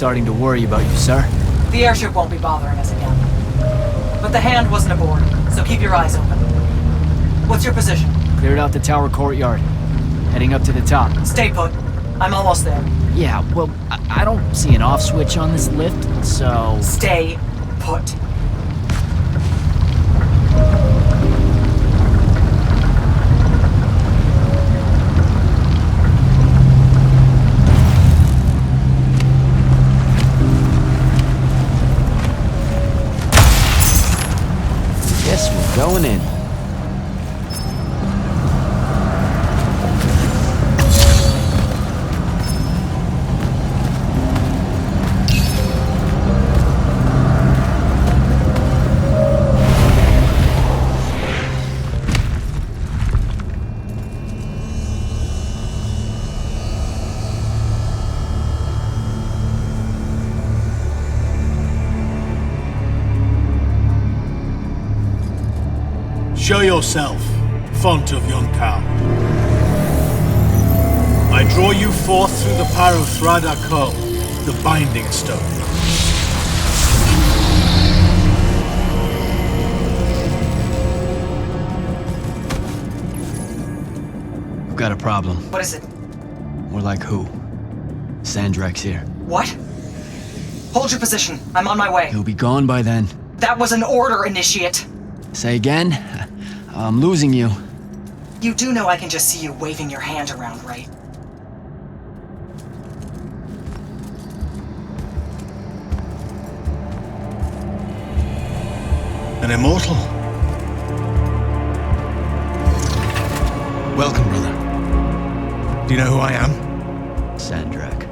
[SPEAKER 1] starting to worry about you, sir.
[SPEAKER 3] The airship won't be bothering us again. But the hand wasn't aboard, so keep your eyes open. What's your position?
[SPEAKER 1] Cleared out the tower courtyard. Heading up to the top.
[SPEAKER 3] Stay put. I'm almost there.
[SPEAKER 1] Yeah, well, I don't see an off switch on this lift, so...
[SPEAKER 3] Stay put.
[SPEAKER 1] Guess we're going in.
[SPEAKER 11] Show yourself, font of Yonkao. I draw you forth through the power of Thradako, the Binding Stone.
[SPEAKER 1] We've got a problem.
[SPEAKER 3] What is it?
[SPEAKER 1] More like who? Sandrak's here.
[SPEAKER 3] What? Hold your position. I'm on my way.
[SPEAKER 1] He'll be gone by then.
[SPEAKER 3] That was an order, Initiate.
[SPEAKER 1] Say again? I'm losing you.
[SPEAKER 3] You do know I can just see you waving your hand around, right?
[SPEAKER 11] An immortal?
[SPEAKER 12] Welcome, brother. Do you know who I am?
[SPEAKER 1] Sandrak.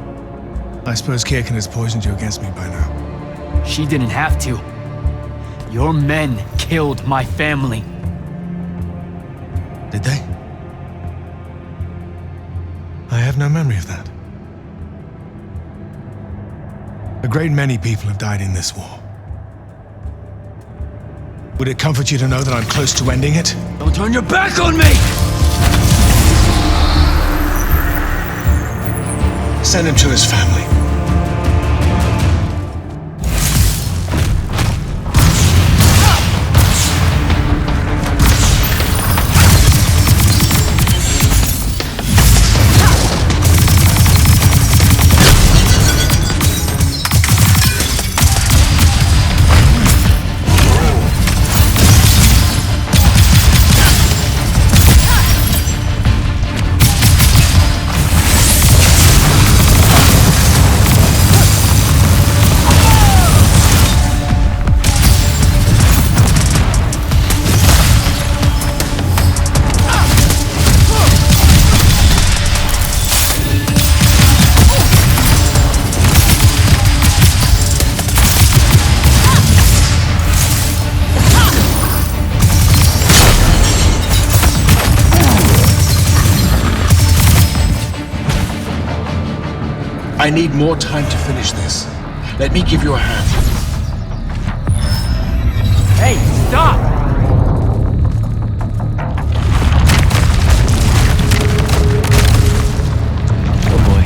[SPEAKER 12] I suppose Kirkin has poisoned you against me by now.
[SPEAKER 1] She didn't have to. Your men killed my family.
[SPEAKER 12] Did they? I have no memory of that. A great many people have died in this war. Would it comfort you to know that I'm close to ending it?
[SPEAKER 1] Don't turn your back on me!
[SPEAKER 12] Send him to his family. I need more time to finish this. Let me give you a hand.
[SPEAKER 1] Hey, stop! Oh boy.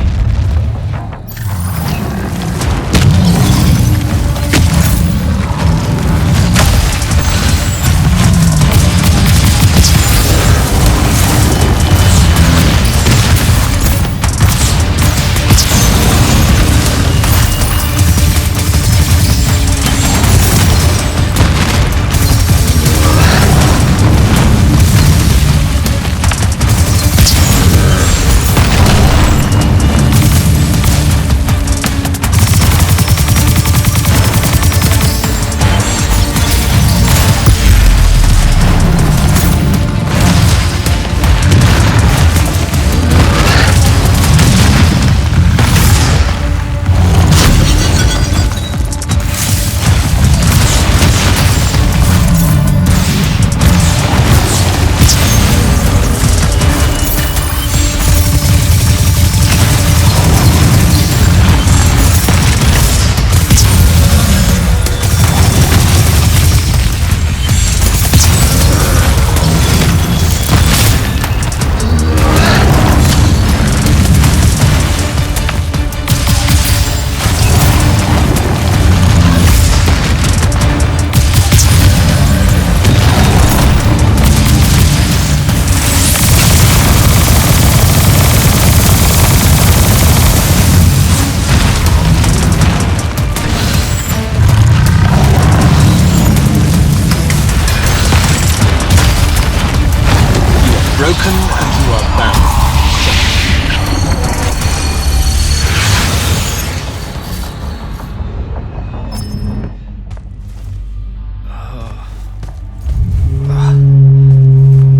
[SPEAKER 12] You are bound.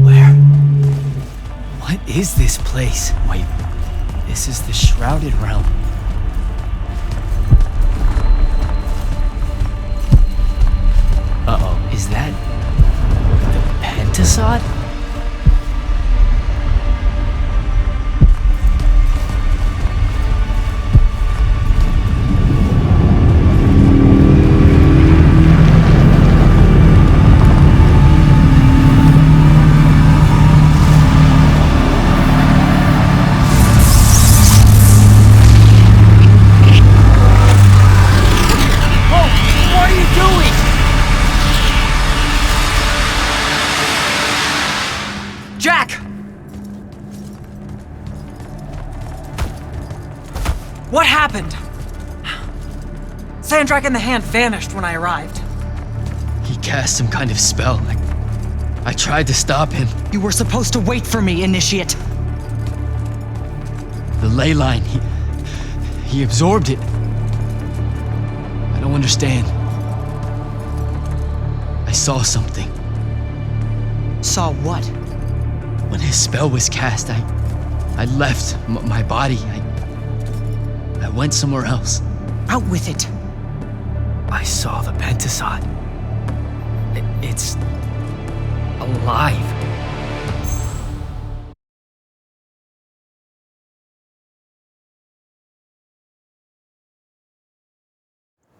[SPEAKER 1] Where? What is this place? Wait, this is the Shrouded Realm. Uh-oh, is that the Pentasod?
[SPEAKER 3] Jak! What happened? Sandrak and the Hand vanished when I arrived.
[SPEAKER 1] He cast some kind of spell. I tried to stop him.
[SPEAKER 3] You were supposed to wait for me, Initiate.
[SPEAKER 1] The ley line, he absorbed it. I don't understand. I saw something.
[SPEAKER 3] Saw what?
[SPEAKER 1] When his spell was cast, I left my body. I went somewhere else.
[SPEAKER 3] Out with it.
[SPEAKER 1] I saw the Pentasod. It's alive.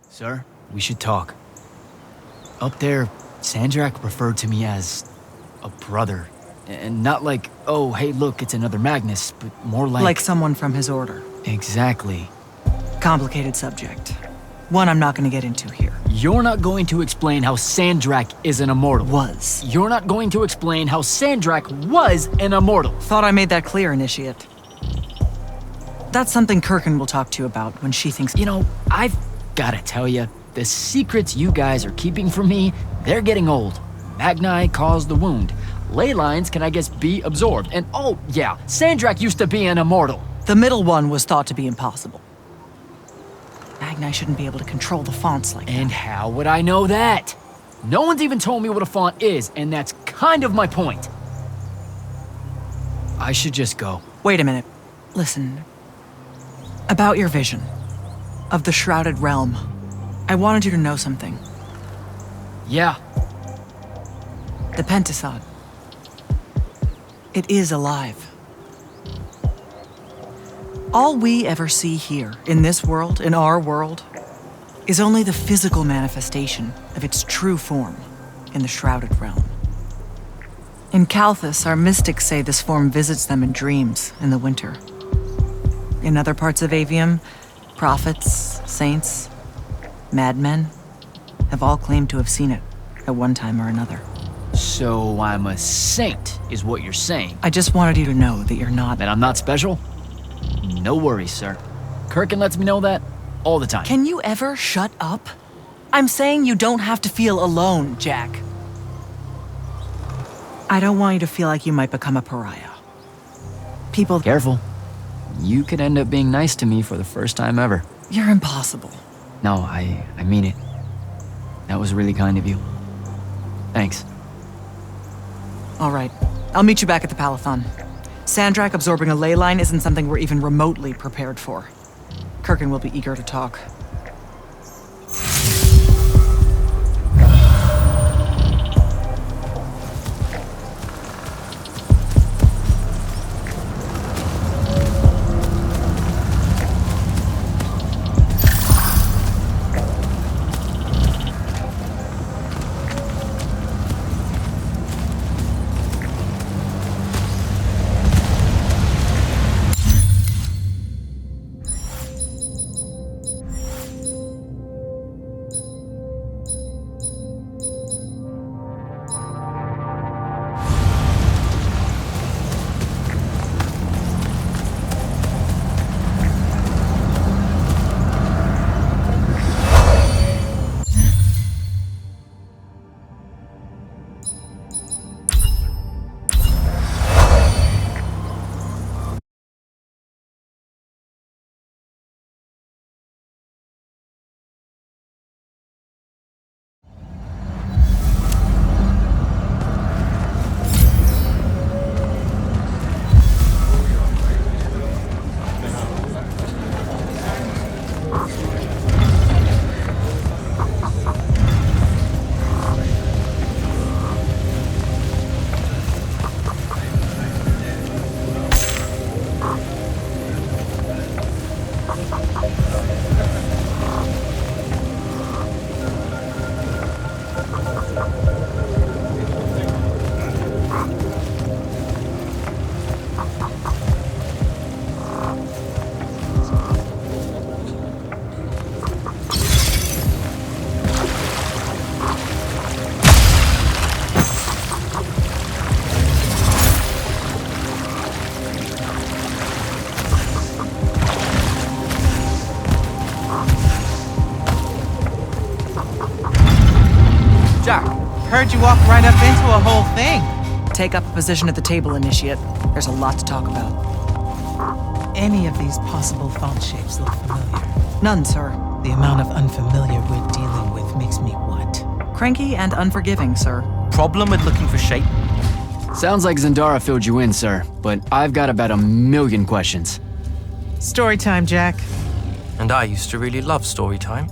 [SPEAKER 1] Sir, we should talk. Up there, Sandrak referred to me as a brother. And not like, oh, hey, look, it's another Magnus, but more like...
[SPEAKER 3] Like someone from his order.
[SPEAKER 1] Exactly.
[SPEAKER 3] Complicated subject. One I'm not going to get into here.
[SPEAKER 1] You're not going to explain how Sandrak is an immortal.
[SPEAKER 3] Was.
[SPEAKER 1] You're not going to explain how Sandrak was an immortal.
[SPEAKER 3] Thought I made that clear, Initiate. That's something Kirkin will talk to you about when she thinks...
[SPEAKER 1] You know, I've gotta tell you, the secrets you guys are keeping from me, they're getting old. Magni caused the wound. Ley lines can, I guess, be absorbed. And oh, yeah, Sandrak used to be an immortal.
[SPEAKER 3] The middle one was thought to be impossible. Magni shouldn't be able to control the fonts like that.
[SPEAKER 1] And how would I know that? No one's even told me what a font is, and that's kind of my point. I should just go.
[SPEAKER 3] Wait a minute. Listen. About your vision of the Shrouded Realm, I wanted you to know something.
[SPEAKER 1] Yeah.
[SPEAKER 3] The Pentasod. It is alive. All we ever see here, in this world, in our world, is only the physical manifestation of its true form in the Shrouded Realm. In Kalthus, our mystics say this form visits them in dreams in the winter. In other parts of Aveum, prophets, saints, madmen have all claimed to have seen it at one time or another.
[SPEAKER 1] So I'm a saint, is what you're saying.
[SPEAKER 3] I just wanted you to know that you're not.
[SPEAKER 1] That I'm not special? No worries, sir. Kirkin lets me know that all the time.
[SPEAKER 3] Can you ever shut up? I'm saying you don't have to feel alone, Jak. I don't want you to feel like you might become a pariah. People...
[SPEAKER 1] Careful. You could end up being nice to me for the first time ever.
[SPEAKER 3] You're impossible.
[SPEAKER 1] No, I mean it. That was really kind of you. Thanks.
[SPEAKER 3] All right. I'll meet you back at the Palathon. Sandrak absorbing a ley line isn't something we're even remotely prepared for. Kirkin will be eager to talk.
[SPEAKER 9] Heard you walk right up into a whole thing.
[SPEAKER 3] Take up a position at the table, Initiate. There's a lot to talk about.
[SPEAKER 9] Any of these possible font shapes look familiar?
[SPEAKER 3] None, sir.
[SPEAKER 9] The amount of unfamiliar we're dealing with makes me what?
[SPEAKER 3] Cranky and unforgiving, sir.
[SPEAKER 7] Problem with looking for shape?
[SPEAKER 1] Sounds like Zendara filled you in, sir, but I've got about 1,000,000 questions.
[SPEAKER 9] Story time, Jak.
[SPEAKER 7] And I used to really love story time.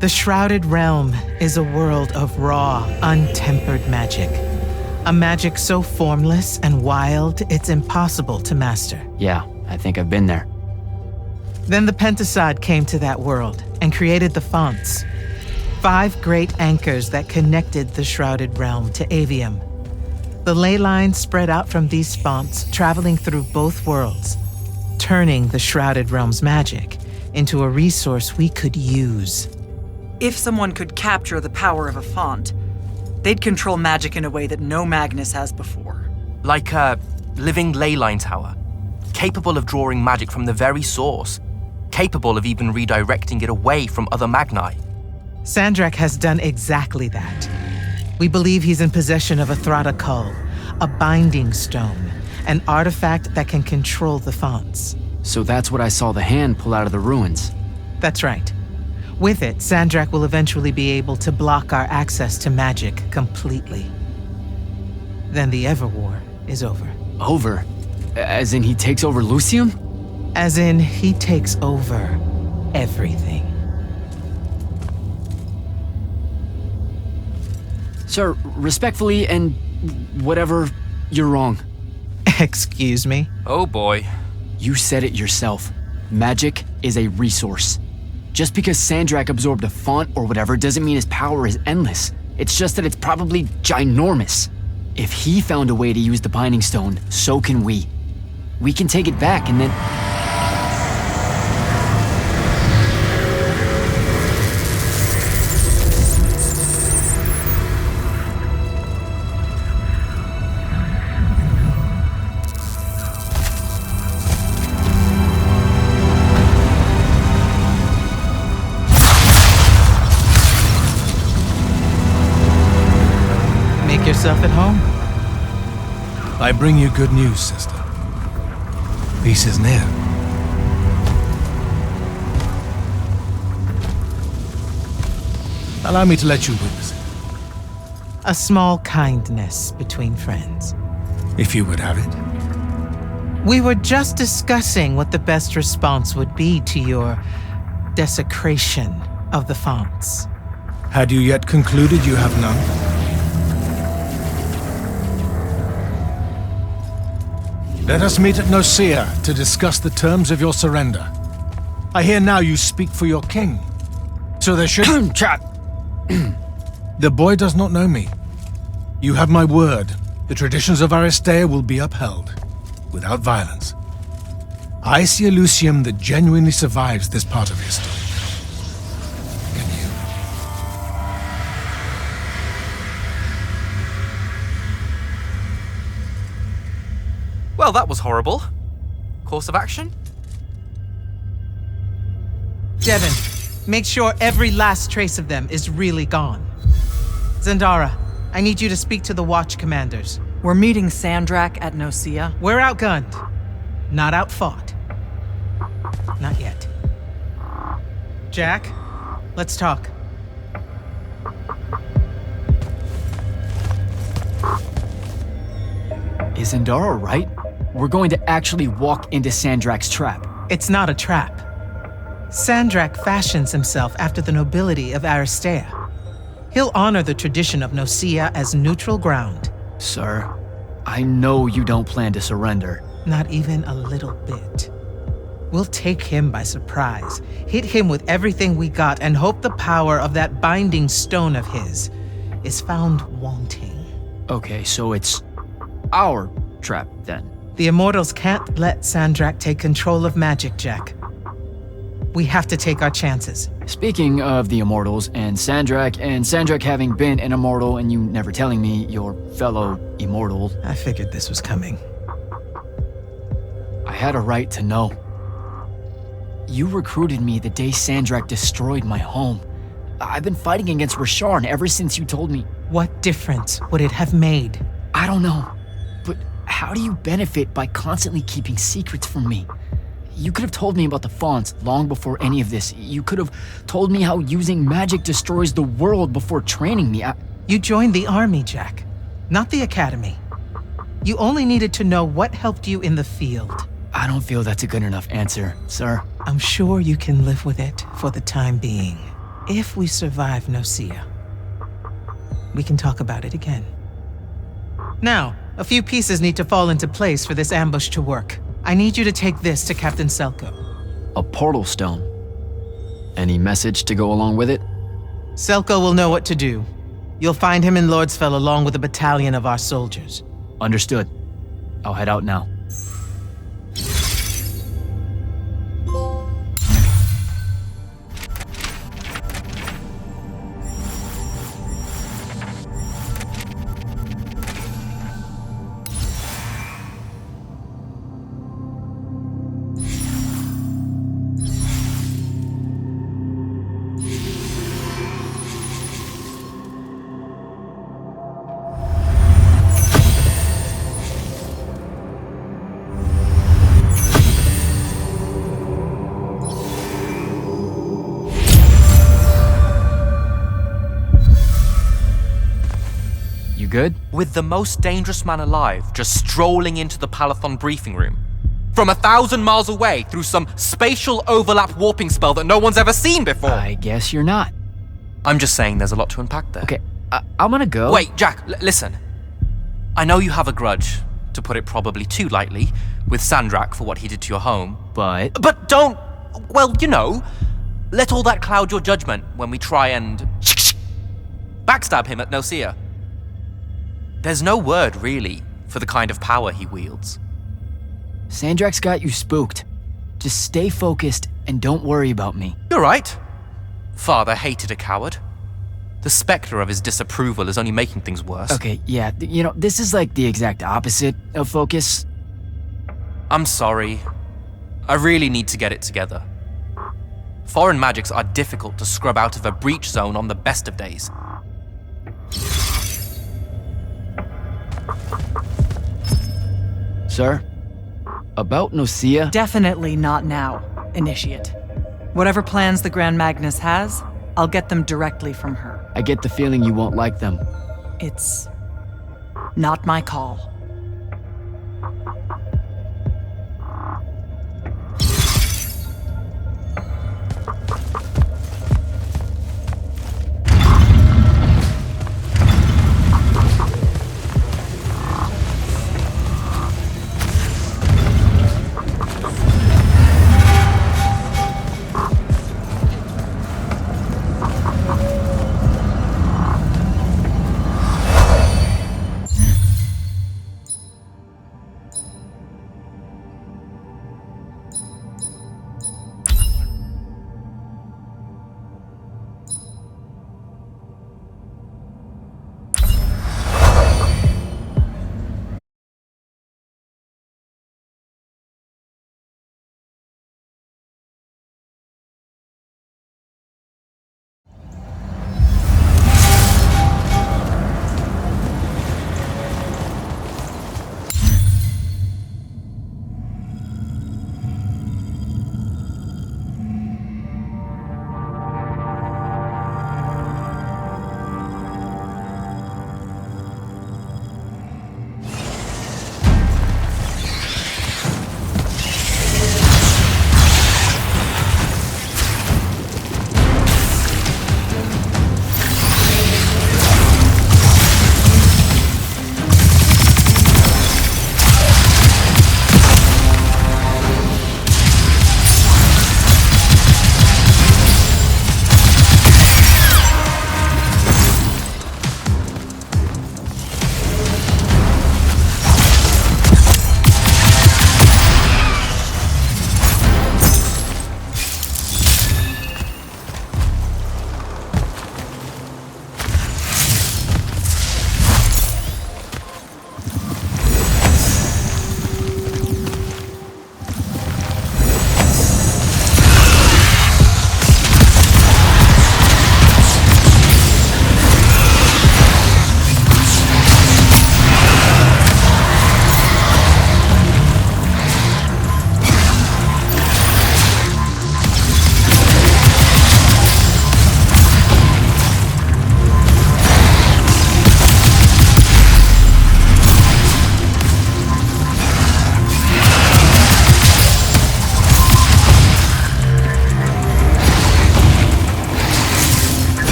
[SPEAKER 9] The Shrouded Realm is a world of raw, untempered magic. A magic so formless and wild, it's impossible to master.
[SPEAKER 1] Yeah, I think I've been there.
[SPEAKER 9] Then the Pentasod came to that world and created the fonts. 5 great anchors that connected the Shrouded Realm to Aveum. The ley lines spread out from these fonts, traveling through both worlds, turning the Shrouded Realm's magic into a resource we could use.
[SPEAKER 3] If someone could capture the power of a font, they'd control magic in a way that no Magnus has before.
[SPEAKER 7] Like a living leyline tower, capable of drawing magic from the very source, capable of even redirecting it away from other Magni.
[SPEAKER 9] Sandrak has done exactly that. We believe he's in possession of a Thrada Cull, a binding stone, an artifact that can control the fonts.
[SPEAKER 1] So that's what I saw the hand pull out of the ruins.
[SPEAKER 9] That's right. With it, Sandrak will eventually be able to block our access to magic completely. Then the Everwar is over.
[SPEAKER 1] Over? As in he takes over Lucium?
[SPEAKER 9] As in he takes over everything.
[SPEAKER 1] Sir, respectfully and whatever, you're wrong.
[SPEAKER 9] Excuse me?
[SPEAKER 7] Oh boy.
[SPEAKER 1] You said it yourself. Magic is a resource. Just because Sandrak absorbed a font or whatever doesn't mean his power is endless. It's just that it's probably ginormous. If he found a way to use the Binding Stone, so can we. We can take it back and then...
[SPEAKER 9] Yourself at home?
[SPEAKER 12] I bring you good news, sister. Peace is near. Allow me to let you witness it,
[SPEAKER 9] A small kindness between friends.
[SPEAKER 12] if you would have it.
[SPEAKER 9] We were just discussing what the best response would be to your desecration of the fonts.
[SPEAKER 12] Had you yet concluded you have none? Let us meet at Nicaea to discuss the terms of your surrender. I hear now you speak for your king. So there should...
[SPEAKER 1] Trap!
[SPEAKER 12] The boy does not know me. You have my word. The traditions of Aristea will be upheld, without violence. I see a Lucium that genuinely survives this part of history. Can you?
[SPEAKER 7] Well, that was horrible. Course of action?
[SPEAKER 9] Devin, make sure every last trace of them is really gone. Zendara, I need you to speak to the Watch commanders.
[SPEAKER 3] We're meeting Sandrak at Nicaea.
[SPEAKER 9] We're outgunned, not outfought. Not yet. Jak, let's talk.
[SPEAKER 1] Is Zendara right? We're going to actually walk into Sandrak's trap.
[SPEAKER 9] It's not a trap. Sandrak fashions himself after the nobility of Aristea. He'll honor the tradition of Nicaea as neutral ground.
[SPEAKER 1] Sir, I know you don't plan to surrender.
[SPEAKER 9] Not even a little bit. We'll take him by surprise, hit him with everything we got, and hope the power of that binding stone of his is found wanting.
[SPEAKER 1] Okay, so it's our trap then.
[SPEAKER 9] The Immortals can't let Sandrak take control of magic, Jak. We have to take our chances.
[SPEAKER 1] Speaking of the Immortals and Sandrak having been an Immortal and you never telling me your fellow Immortal,
[SPEAKER 9] I figured this was coming.
[SPEAKER 1] I had a right to know. You recruited me the day Sandrak destroyed my home. I've been fighting against Rasharn ever since you told me.
[SPEAKER 9] What difference would it have made?
[SPEAKER 1] I don't know. But how do you benefit by constantly keeping secrets from me? You could have told me about the fonts long before any of this. You could have told me how using magic destroys the world before training me.
[SPEAKER 9] You joined the army, Jak, not the academy. You only needed to know what helped you in the field.
[SPEAKER 1] I don't feel that's a good enough answer, sir.
[SPEAKER 9] I'm sure you can live with it for the time being. If we survive Nicaea, we can talk about it again. Now, a few pieces need to fall into place for this ambush to work. I need you to take this to Captain Selko.
[SPEAKER 1] A portal stone. Any message to go along with it?
[SPEAKER 9] Selko will know what to do. You'll find him in Lordsfell along with a battalion of our soldiers.
[SPEAKER 1] Understood. I'll head out now. Good?
[SPEAKER 7] With the most dangerous man alive just strolling into the Palathon briefing room. From 1,000 miles away through some spatial overlap warping spell that no one's ever seen before.
[SPEAKER 1] I guess you're not.
[SPEAKER 7] I'm just saying there's a lot to unpack there.
[SPEAKER 1] Okay, I'm gonna go.
[SPEAKER 7] Wait, Jak, listen. I know you have a grudge, to put it probably too lightly, with Sandrak for what he did to your home. But don't, well, you know, let all that cloud your judgment when we try and backstab him at Nicaea. There's no word, really, for the kind of power he wields.
[SPEAKER 1] Sandrak's got you spooked. Just stay focused and don't worry about me.
[SPEAKER 7] You're right. Father hated a coward. The specter of his disapproval is only making things worse.
[SPEAKER 1] Okay, yeah, you know, this is like the exact opposite of focus.
[SPEAKER 7] I'm sorry. I really need to get it together. Foreign magics are difficult to scrub out of a breach zone on the best of days.
[SPEAKER 1] Sir, about Nicaea?
[SPEAKER 3] Definitely not now, Initiate. Whatever plans the Grand Magnus has, I'll get them directly from her.
[SPEAKER 1] I get the feeling you won't like them.
[SPEAKER 3] It's not my call.